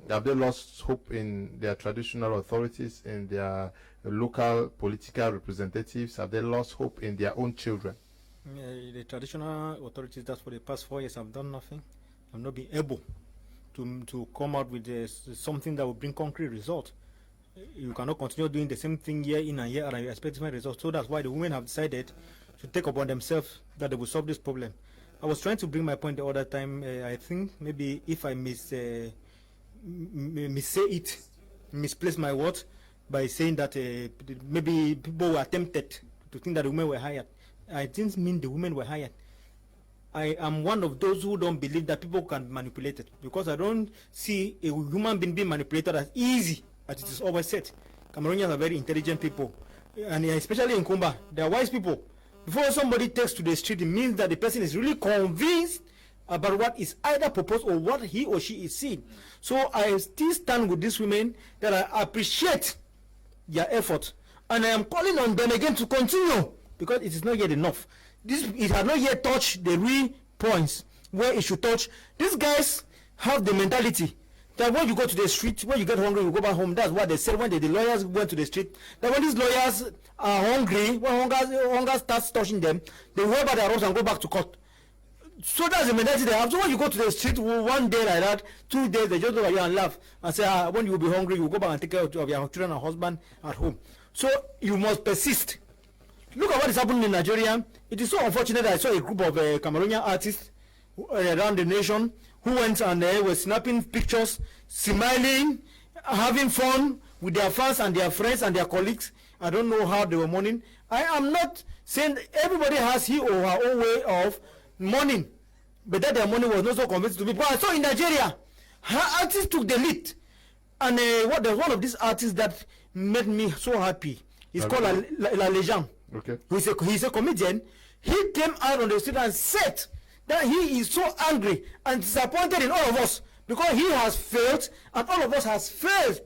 Have they lost hope in their traditional authorities, in their local political representatives? Have they lost hope in their own children? The traditional authorities that for the past 4 years have done nothing, have not been able to come out with something that will bring concrete results. You cannot continue doing the same thing year in and year out and you expect different results. So that's why the women have decided to take upon themselves that they will solve this problem. I was trying to bring my point the other time. I think maybe if I misplace my words by saying that maybe people were tempted to think that the women were hired. I didn't mean the women were hired. I am one of those who don't believe that people can be manipulated, because I don't see a human being manipulated as easy as it is always said. Cameroonians are very intelligent people, and especially in Kumba, they are wise people. Before somebody takes to the street, it means that the person is really convinced about what is either proposed or what he or she is seeing. So I still stand with these women that I appreciate their effort, and I am calling on them again to continue, because it is not yet enough. It has not yet touched the real points where it should touch. These guys have the mentality that when you go to the street, when you get hungry, you go back home. That's what they said when the lawyers went to the street. That when these lawyers are hungry, when hunger starts touching them, they wear by their robes and go back to court. So that's the mentality they have. So when you go to the street one day like that, 2 days, they just look at you and laugh and say, when you will be hungry, you go back and take care of your children and husband at home. So you must persist. Look at what is happening in Nigeria. It is so unfortunate that I saw a group of Cameroonian artists around the nation who went and were snapping pictures, smiling, having fun with their fans and their friends and their colleagues. I don't know how they were mourning. I am not saying everybody has his or her own way of mourning, but that their mourning was not so convincing to me. But I saw in Nigeria, her artists took the lead. And there's one of these artists that made me so happy. He's called La Legend. Okay. He's a comedian. He came out on the street and said that he is so angry and disappointed in all of us, because he has failed and all of us has failed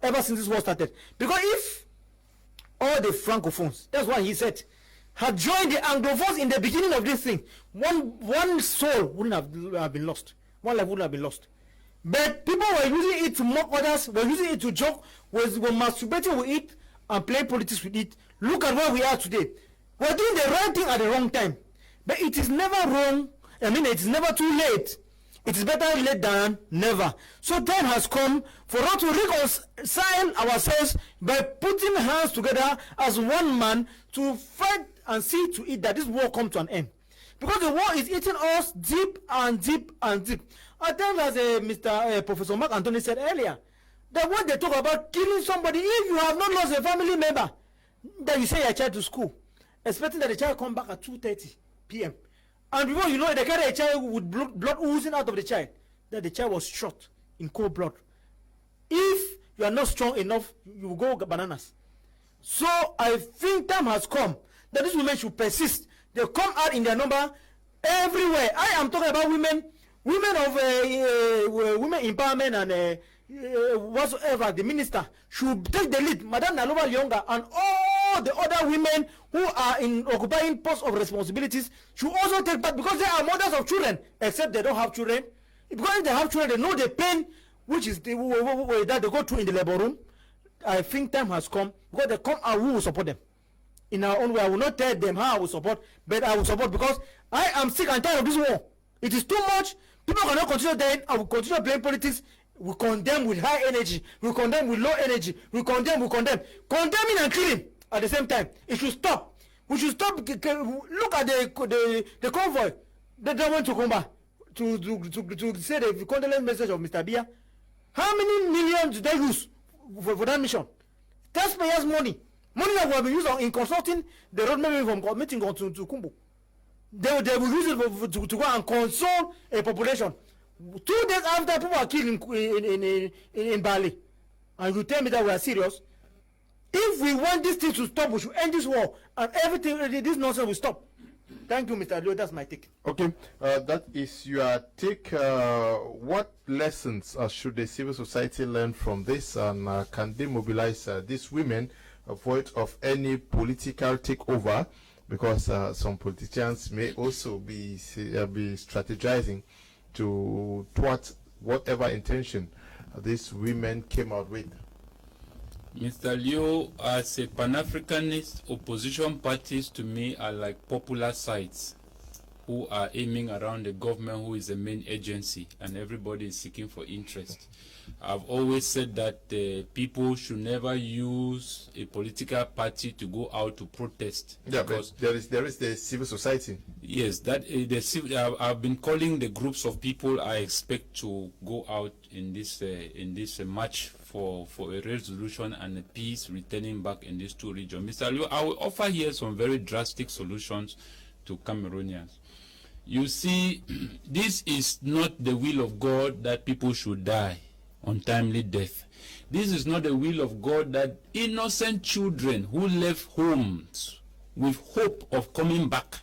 ever since this war started. Because if all the Francophones, that's what he said, had joined the Anglophones in the beginning of this thing, one soul wouldn't have been lost. One life wouldn't have been lost. But people were using it to mock others, were using it to joke, were masturbating with it and playing politics with it. Look at where we are today. We're doing the right thing at the wrong time. But it is never wrong. I mean, it is never too late. It is better late than never. So time has come for us to reconcile ourselves by putting hands together as one man to fight and see to it that this war comes to an end. Because the war is eating us deep and deep and deep. At times, as Professor Mark Anthony said earlier, that when they talk about killing somebody, if you have not lost a family member, that you send your child to school, expecting that the child come back at 2:30 p.m. And before you know it, they carry a child with blood oozing out of the child, that the child was shot in cold blood. If you are not strong enough, you will go bananas. So I think time has come that these women should persist. They come out in their number everywhere. I am talking about women of women empowerment and whatsoever. The minister should take the lead. Madame Nalova Lyonga and all the other women who are in occupying posts of responsibilities should also take part, because they are mothers of children, except they don't have children. Because if they have children, they know the pain which is that they go through in the labor room. I think time has come, because they come and we will support them in our own way. I will not tell them how I will support, but I will support, because I am sick and tired of this war. It is too much. People cannot continue dying. I will continue playing politics. We condemn with high energy. We condemn with low energy. We condemn. Condemning and killing at the same time. It should stop. We should stop. Look at the convoy that they went to Kumba to say the condolence message of Mr. Bia. How many millions did they use for that mission? Taxpayers' money. Money that will be used in consulting the roadmap from meeting to Kumbu. They will use it to go and console a population. 2 days after, people are killed in Bali. And you tell me that we are serious? If we want this thing to stop, we should end this war. And everything, this nonsense will stop. Thank you, Mr. Leo. That's my take. Okay. That is your take. What lessons should the civil society learn from this? And can they mobilize these women, avoid of any political takeover? Because some politicians may also be strategizing towards whatever intention these women came out with. Mr. Leo, as a Pan-Africanist, opposition parties to me are like popular sites who are aiming around the government, who is the main agency, and everybody is seeking for interest. I've always said that people should never use a political party to go out to protest. Yeah, because there is the civil society. Yes, that I've been calling the groups of people I expect to go out in this march for a resolution and a peace returning back in these two regions. Mr. Liu, I will offer here some very drastic solutions to Cameroonians. You see, this is not the will of God that people should die untimely death. This is not the will of God that innocent children who left homes with hope of coming back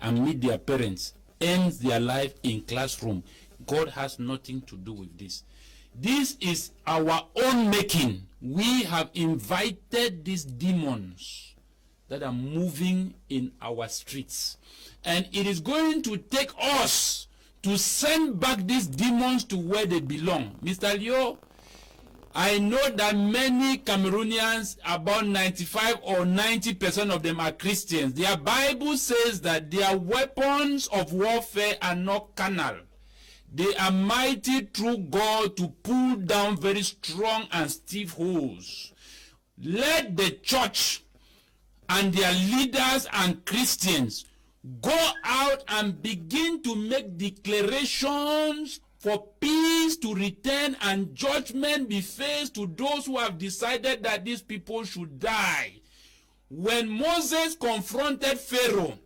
and meet their parents ends their life in classroom. God has nothing to do with this. This is our own making. We have invited these demons that are moving in our streets, and it is going to take us to send back these demons to where they belong. Mr. Leo, I know that many Cameroonians, about 95 or 90% of them are Christians. Their Bible says that their weapons of warfare are not carnal. They are mighty through God to pull down very strong and stiff holds. Let the church and their leaders and Christians go out and begin to make declarations for peace to return and judgment be faced to those who have decided that these people should die. When Moses confronted Pharaoh,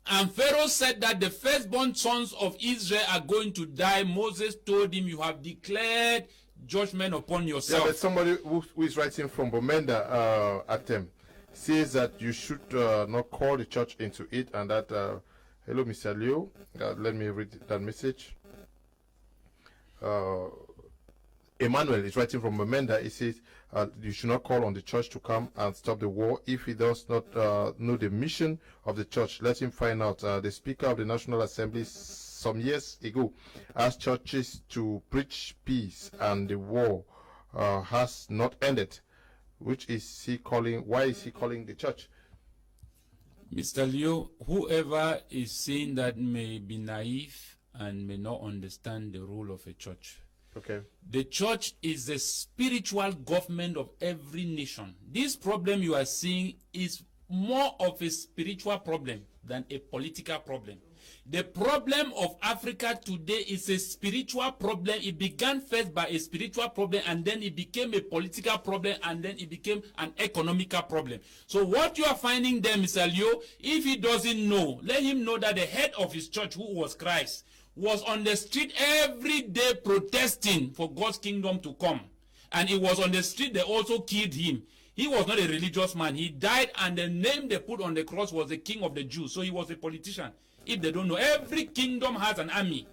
and Pharaoh said that the firstborn sons of Israel are going to die, Moses told him, you have declared judgment upon yourself. Yeah, but somebody who is writing from Bomenda Atem says that you should not call the church into it, and that hello Mr. Leo, let me read that message. Emmanuel is writing from Memenda. He says you should not call on the church to come and stop the war. If he does not know the mission of the church, let him find out. The Speaker of the National Assembly some years ago asked churches to preach peace, and the war has not ended. Which is he calling? Why is he calling the church? Mr. Leo, whoever is saying that may be naive and may not understand the role of a church. Okay. The church is the spiritual government of every nation. This problem you are seeing is more of a spiritual problem than a political problem. The problem of Africa today is a spiritual problem. It began first by a spiritual problem, and then it became a political problem, and then it became an economical problem. So what you are finding there, Mr. Leo, if he doesn't know, let him know that the head of his church, who was Christ, was on the street every day protesting for God's kingdom to come. And he was on the street, they also killed him. He was not a religious man. He died, and the name they put on the cross was the King of the Jews. So he was a politician. If they don't know, every kingdom has an army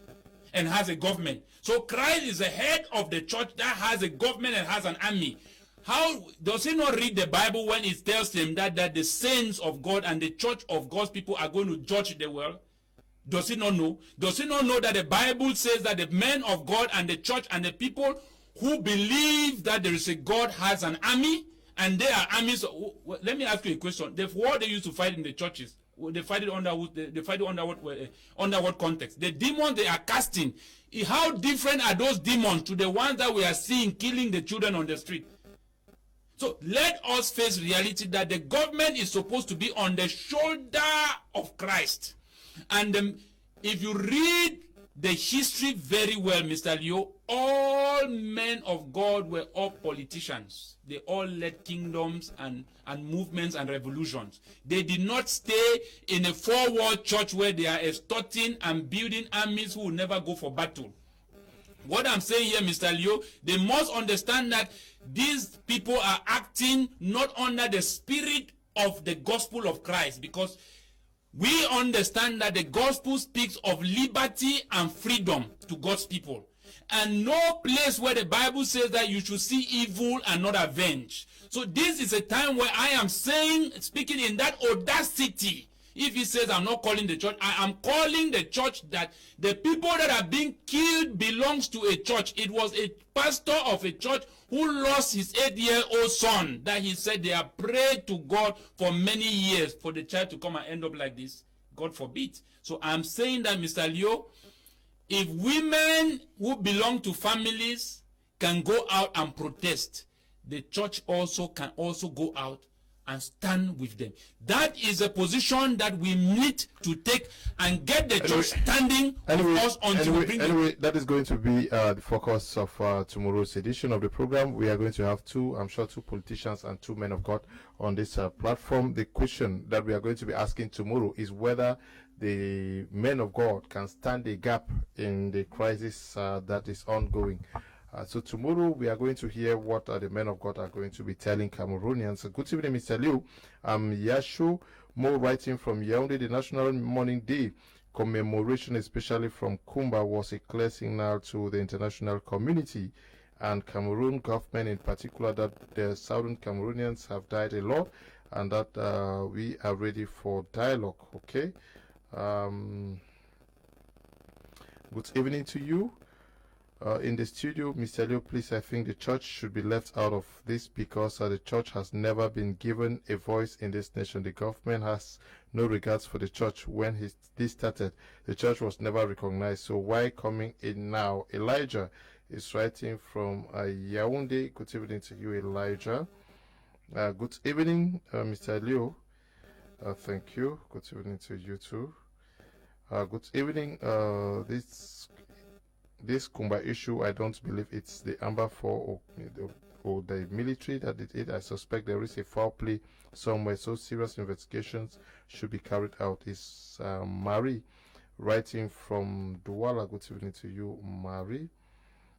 and has a government. So Christ is the head of the church that has a government and has an army. How does he not read the Bible when it tells him that the saints of God and the church of God's people are going to judge the world? Does he not know? Does he not know that the Bible says that the men of God and the church and the people who believe that there is a God has an army, and they are armies? Let me ask you a question. The war they used to fight in the churches, they fight it under what context? The demons they are casting, how different are those demons to the ones that we are seeing killing the children on the street? So let us face reality that the government is supposed to be on the shoulder of Christ. And if you read the history very well, Mr. Leo, all men of God were all politicians. They all led kingdoms and movements and revolutions. They did not stay in a four-wall church where they are extorting and building armies who will never go for battle. What I'm saying here, Mr. Leo, they must understand that these people are acting not under the spirit of the gospel of Christ, because we understand that the gospel speaks of liberty and freedom to God's people. And no place where the Bible says that you should see evil and not avenge. So this is a time where I am saying, speaking in that audacity. If he says I'm not calling the church, I am calling the church that the people that are being killed belongs to a church. It was a pastor of a church who lost his 8-year-old son, that he said they have prayed to God for many years for the child to come and end up like this. God forbid. So I'm saying that, Mr. Leo, if women who belong to families can go out and protest, the church also can also go out and stand with them. That is a position that we need to take and get the church standing with us until we bring it. That is going to be the focus of tomorrow's edition of the program. We are going to have two politicians and two men of God on this platform. The question that we are going to be asking tomorrow is whether the men of God can stand a gap in the crisis that is ongoing. So tomorrow we are going to hear what the men of God are going to be telling Cameroonians. Good evening, Mr. Liu. I'm Yashu Mo, writing from Yaoundé. The National Mourning Day commemoration, especially from Kumba, was a clear signal to the international community and Cameroon government in particular that the southern Cameroonians have died a lot and that we are ready for dialogue. Okay. Good evening to you. In the studio, Mr. Leo, please, I think the church should be left out of this because the church has never been given a voice in this nation. The government has no regards for the church. When this started, the church was never recognized. So why coming in now? Elijah is writing from Yaoundé. Good evening to you, Elijah. Good evening, Mr. Leo. Thank you. Good evening to you too. Good evening. This Kumba issue, I don't believe it's the Amber 4 or the military that did it. I suspect there is a foul play somewhere, so serious investigations should be carried out. Is Marie writing from Douala. Good evening to you, Marie.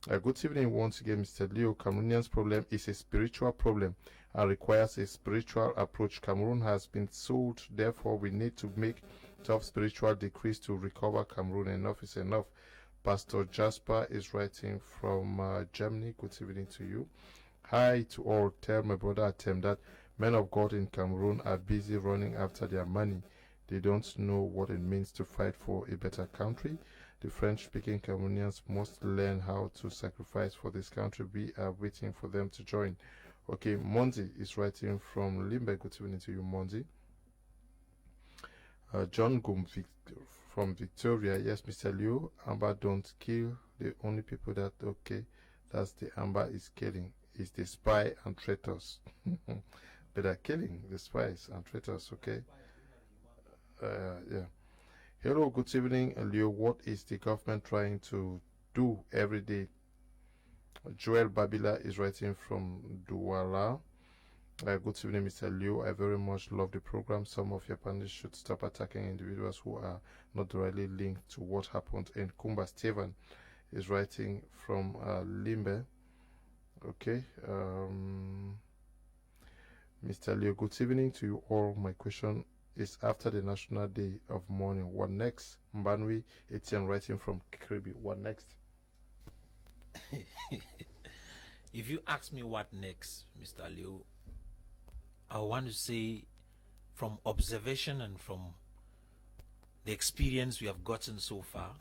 Good evening once again, Mr. Leo. Cameroonians' problem is a spiritual problem and requires a spiritual approach. Cameroon has been sold, therefore we need to make tough spiritual decrees to recover Cameroon. Enough is enough. Pastor Jasper is writing from Germany. Good evening to you. Hi to all. Tell my brother Atem that men of God in Cameroon are busy running after their money. They don't know what it means to fight for a better country. The French-speaking Cameroonians must learn how to sacrifice for this country. We are waiting for them to join. Okay, Monzi is writing from Limbe. Good evening to you, Monzi. John Gumvik from Victoria. Yes, Mr. Liu, Amber don't kill. The only people that, okay, that's the Amber is killing is the spy and traitors. But are killing the spies and traitors, okay? Yeah. Hello, good evening, Liu. What is the government trying to do every day? Joel Babila is writing from Douala. Good evening, Mr. Liu. I very much love the program. Some of your panelists should stop attacking individuals who are not directly linked to what happened in Kumba. Steven is writing from Limbe. Okay. Mr. Liu, good evening to you all. My question is, after the National Day of Mourning, what next? Mbanwi Etienne writing from Kiribi. What next? If you ask me what next, Mr. Liu, I want to say, from observation and from the experience we have gotten so far,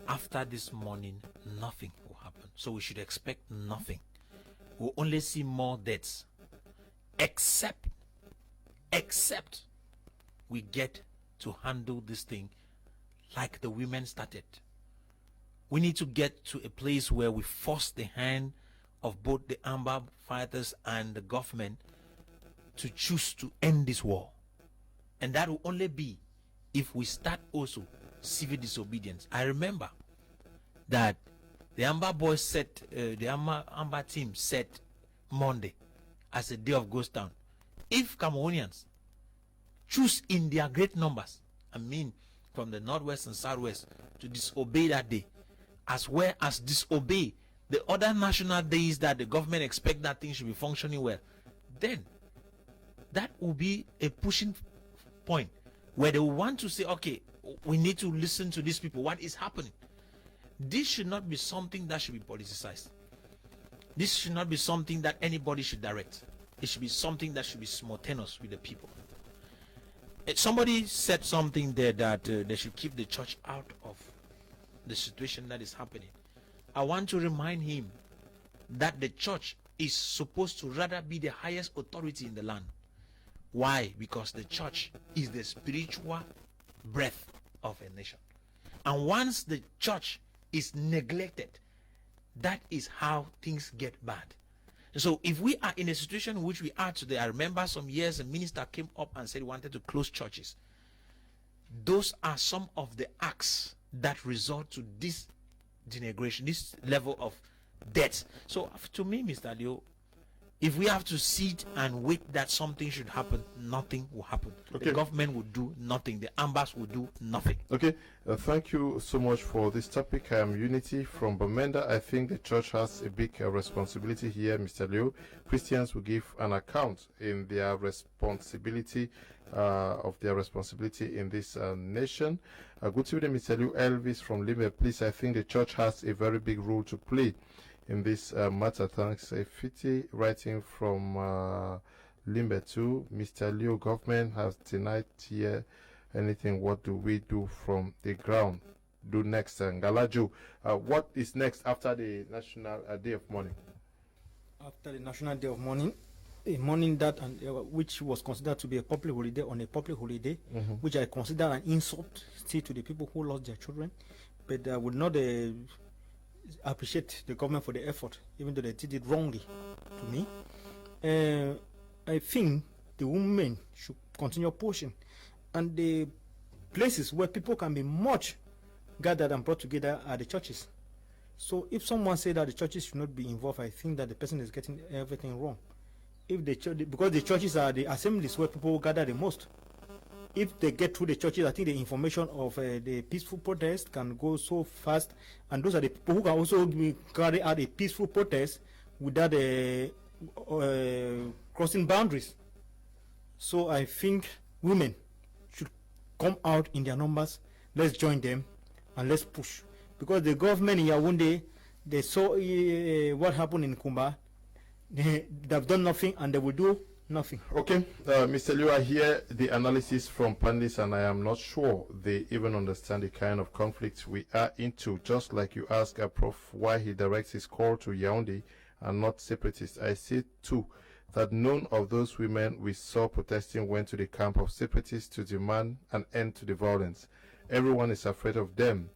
after this morning, nothing will happen. So we should expect nothing. We'll only see more deaths, except we get to handle this thing like the women started. We need to get to a place where we force the hand of both the Amber fighters and the government to choose to end this war. And that will only be if we start also civil disobedience. I remember that the Amber boys set, the Amber team set Monday as a day of ghost town. If Cameroonians choose in their great numbers, I mean from the northwest and southwest, to disobey that day, as well as disobey the other national days that the government expect that things should be functioning well, then that will be a pushing point where they will want to say, okay, we need to listen to these people. What is happening? This should not be something that should be politicized. This should not be something that anybody should direct. It should be something that should be simultaneous with the people. Somebody said something there that they should keep the church out of the situation that is happening. I want to remind him that the church is supposed to rather be the highest authority in the land. Why? Because the church is the spiritual breath of a nation. And once the church is neglected, that is how things get bad. So if we are in a situation in which we are today, I remember some years a minister came up and said he wanted to close churches. Those are some of the acts that result to this denigration, this level of debt. So to me, Mr. Leo, if we have to sit and wait that something should happen, nothing will happen. Okay. The government will do nothing. The ambas will do nothing. Okay. Thank you so much for this topic. I am Unity from Bamenda. I think the church has a big responsibility here, Mr. Leo. Christians will give an account in their responsibility in this nation. Good evening, Mr. Leo. Elvis from Lime. Please, I think the church has a very big role to play in this matter. Thanks. Fiti writing from Limbe too. Mr. Leo, government has denied here anything. What do we do from the ground? Do next. Galaju, what is next after the National Day of Mourning? After the National Day of Mourning, a mourning that which was considered to be a public holiday on a public holiday, which I consider an insult still to the people who lost their children, but I would not appreciate the government for the effort, even though they did it wrongly to me. I think the women should continue pushing, and the places where people can be much gathered and brought together are the churches. So if someone says that the churches should not be involved, I think that the person is getting everything wrong. If the church, because the churches are the assemblies where people gather the most. If they get through the churches, I think the information of the peaceful protest can go so fast, and those are the people who can also carry out a peaceful protest without crossing boundaries. So I think women should come out in their numbers. Let's join them and let's push. Because the government in Yaoundé, they saw what happened in Kumba. They've done nothing and they will do nothing. Okay, Mr. Liu, I hear the analysis from Pandis, and I am not sure they even understand the kind of conflict we are into. Just like you ask Prof why he directs his call to Yaoundé and not separatists, I say too that none of those women we saw protesting went to the camp of separatists to demand an end to the violence. Everyone is afraid of them.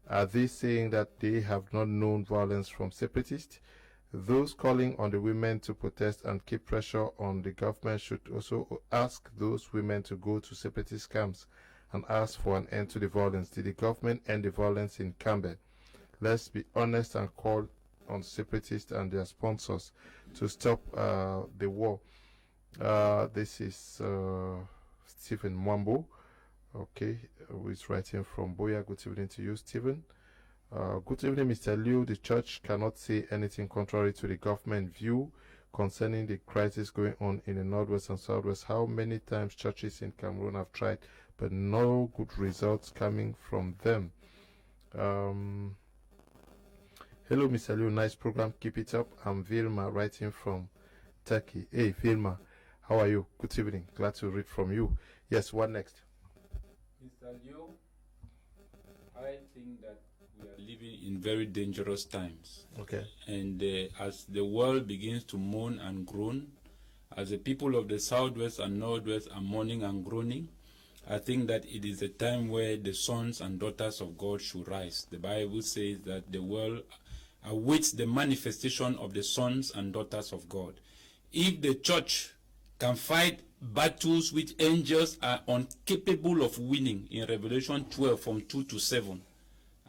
Are they saying that they have not known violence from separatists? Those calling on the women to protest and keep pressure on the government should also ask those women to go to separatist camps and ask for an end to the violence. Did the government end the violence in Camer? Let's be honest and call on separatists and their sponsors to stop the war. This is Stephen Mwambo, okay, who is writing from Boya. Good evening to you, Stephen. Good evening, Mr. Liu. The church cannot say anything contrary to the government view concerning the crisis going on in the northwest and southwest. How many times churches in Cameroon have tried, but no good results coming from them. Hello, Mr. Liu. Nice program. Keep it up. I'm Vilma, writing from Turkey. Hey, Vilma, how are you? Good evening. Glad to read from you. Yes, what next? Mr. Liu, I think that we are living in very dangerous times. Okay. And as the world begins to mourn and groan, as the people of the southwest and northwest are mourning and groaning, I think that it is a time where the sons and daughters of God should rise. The Bible says that the world awaits the manifestation of the sons and daughters of God. If the church can fight battles which angels are incapable of winning, in Revelation 12 from 2 to 7,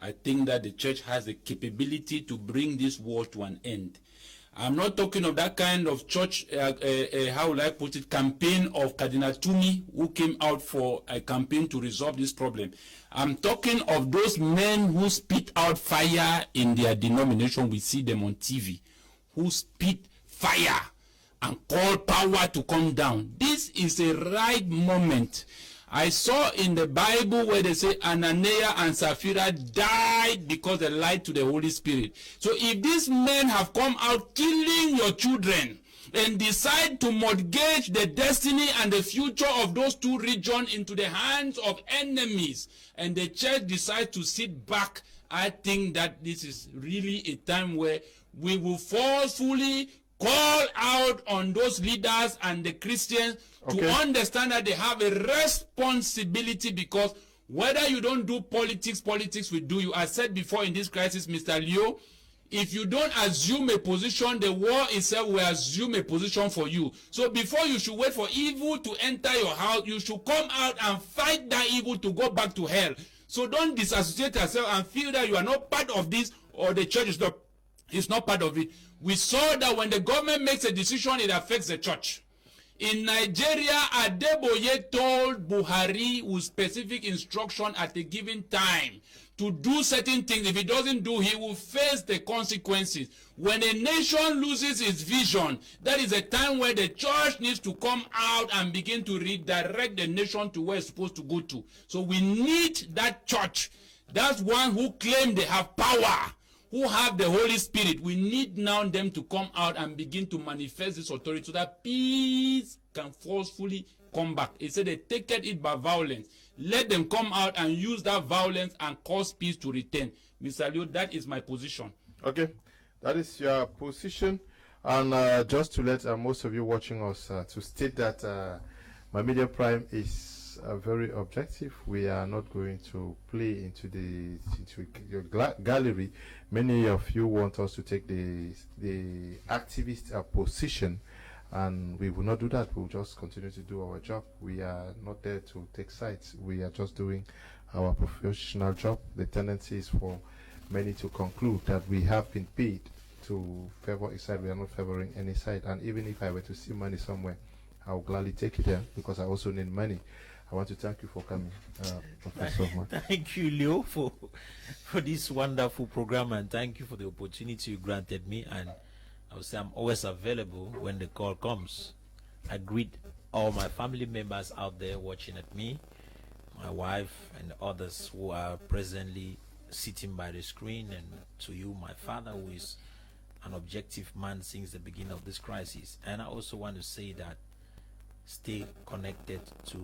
I think that the church has the capability to bring this war to an end. I'm not talking of that kind of church, how will I put it, campaign of Cardinal Tumi, who came out for a campaign to resolve this problem. I'm talking of those men who spit out fire in their denomination. We see them on TV, who spit fire and call power to come down. This is a right moment. I saw in the Bible where they say Ananias and Sapphira died because they lied to the Holy Spirit. So if these men have come out killing your children and decide to mortgage the destiny and the future of those two regions into the hands of enemies, and the church decides to sit back, I think that this is really a time where we will forcefully call out on those leaders and the Christians to understand that they have a responsibility, because Whether you don't do politics, politics will do you. I said before in this crisis, Mr. Leo, if you don't assume a position, the war itself will assume a position for you. So before you should wait for evil to enter your house, you should come out and fight that evil to go back to hell. So don't disassociate yourself and feel that you are not part of this or the church is not part of it. We saw that when the government makes a decision, it affects the church. In Nigeria, Adeboye told Buhari with specific instruction at a given time to do certain things. If he doesn't do, he will face the consequences. When a nation loses its vision, that is a time where the church needs to come out and begin to redirect the nation to where it's supposed to go to. So we need that church. That's one who claim they have power, who have the Holy Spirit. We need now them to come out and begin to manifest this authority so that peace can forcefully come back. He said they take it by violence. Let them come out and use that violence and cause peace to return. Mr. Leo, that is my position. Okay, that is your position. And just to let most of you watching us to state that my media prime is very objective. We are not going to play into your gallery. Many of you want us to take the activist position, and we will not do that. We'll just continue to do our job. We are not there to take sides. We are just doing our professional job. The tendency is for many to conclude that we have been paid to favor a side. We are not favoring any side. And even if I were to see money somewhere, I'll gladly take it there because I also need money. I want to thank you for coming, Professor. Thank you, Leo, for this wonderful program, and thank you for the opportunity you granted me. And I would say I'm always available when the call comes. I greet all my family members out there watching at me, my wife and others who are presently sitting by the screen, and to you, my father, who is an objective man since the beginning of this crisis. And I also want to say that stay connected to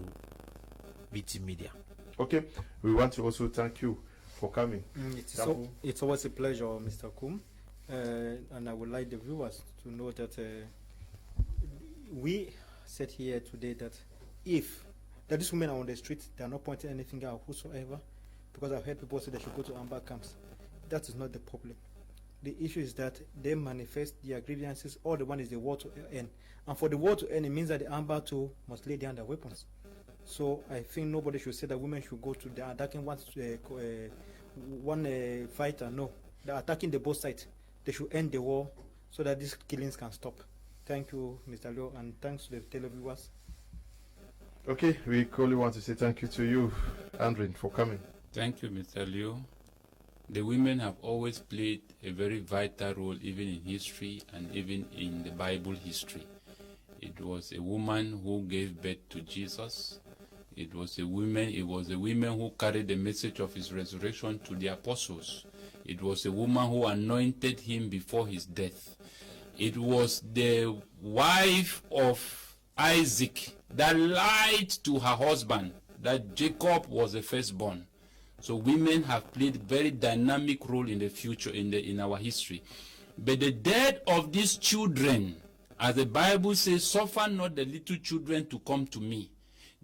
BT Media. Okay, we want to also thank you for coming. It's always a pleasure, Mr. Kum. And I would like the viewers to know that we said here today that these women are on the street, they are not pointing anything out whatsoever, because I've heard people say they should go to amber camps. That is not the problem. The issue is that they manifest their grievances. All they want is the war to end. And for the war to end, it means that the amber too must lay down their weapons. So I think nobody should say that women should go to the attacking one fighter. No, they're attacking the both sides. They should end the war so that these killings can stop. Thank you, Mr. Leo, and thanks to the televiewers. Okay, we only want to say thank you to you, Andrin, for coming. Thank you, Mr. Leo. The women have always played a very vital role, even in history and even in the Bible history. It was a woman who gave birth to Jesus. It was a woman who carried the message of his resurrection to the apostles. It was a woman who anointed him before his death. It was the wife of Isaac that lied to her husband that Jacob was the firstborn. So women have played very dynamic role in the future, in our history. But the death of these children, as the Bible says, suffer not the little children to come to me.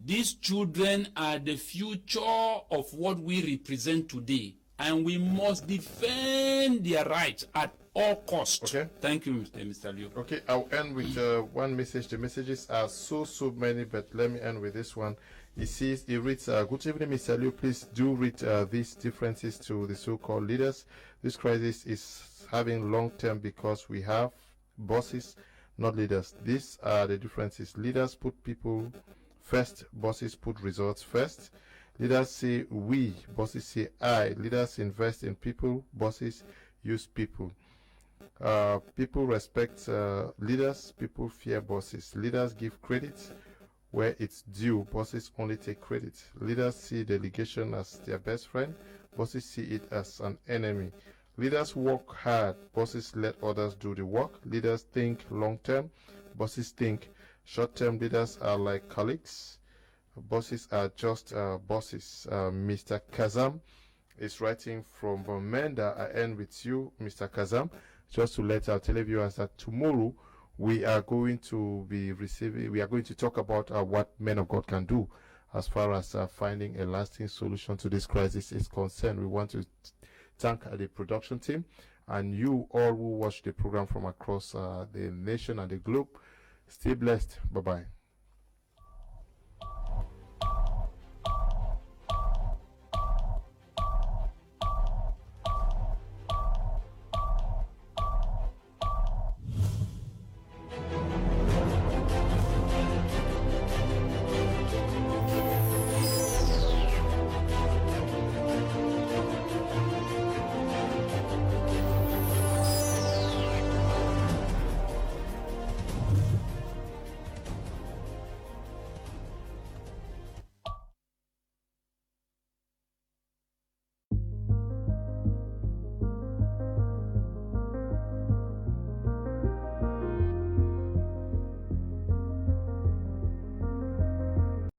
These children are the future of what we represent today, and we must defend their rights at all costs. Okay. Thank you, Mr. Leo. Okay, I'll end with one message. The messages are so many, but let me end with this one. He reads, good evening, Mr. Leo. Please do read these differences to the so-called leaders. This crisis is having long-term because we have bosses, not leaders. These are the differences. Leaders put people first, bosses put results first. Leaders say we, bosses say I. Leaders invest in people, bosses use people. People respect leaders, people fear bosses. Leaders give credit where it's due, bosses only take credit. Leaders see delegation as their best friend, bosses see it as an enemy. Leaders work hard, bosses let others do the work. Leaders think long term, bosses think short term. Leaders are like colleagues, bosses are just bosses. Mr. Kazam is writing from Bomenda. I end with you, Mr. Kazam, just to let our televiewers that tomorrow we are going to be we are going to talk about what men of God can do as far as finding a lasting solution to this crisis is concerned. We want to thank the production team and you all who watch the program from across the nation and the globe. Stay blessed. Bye-bye.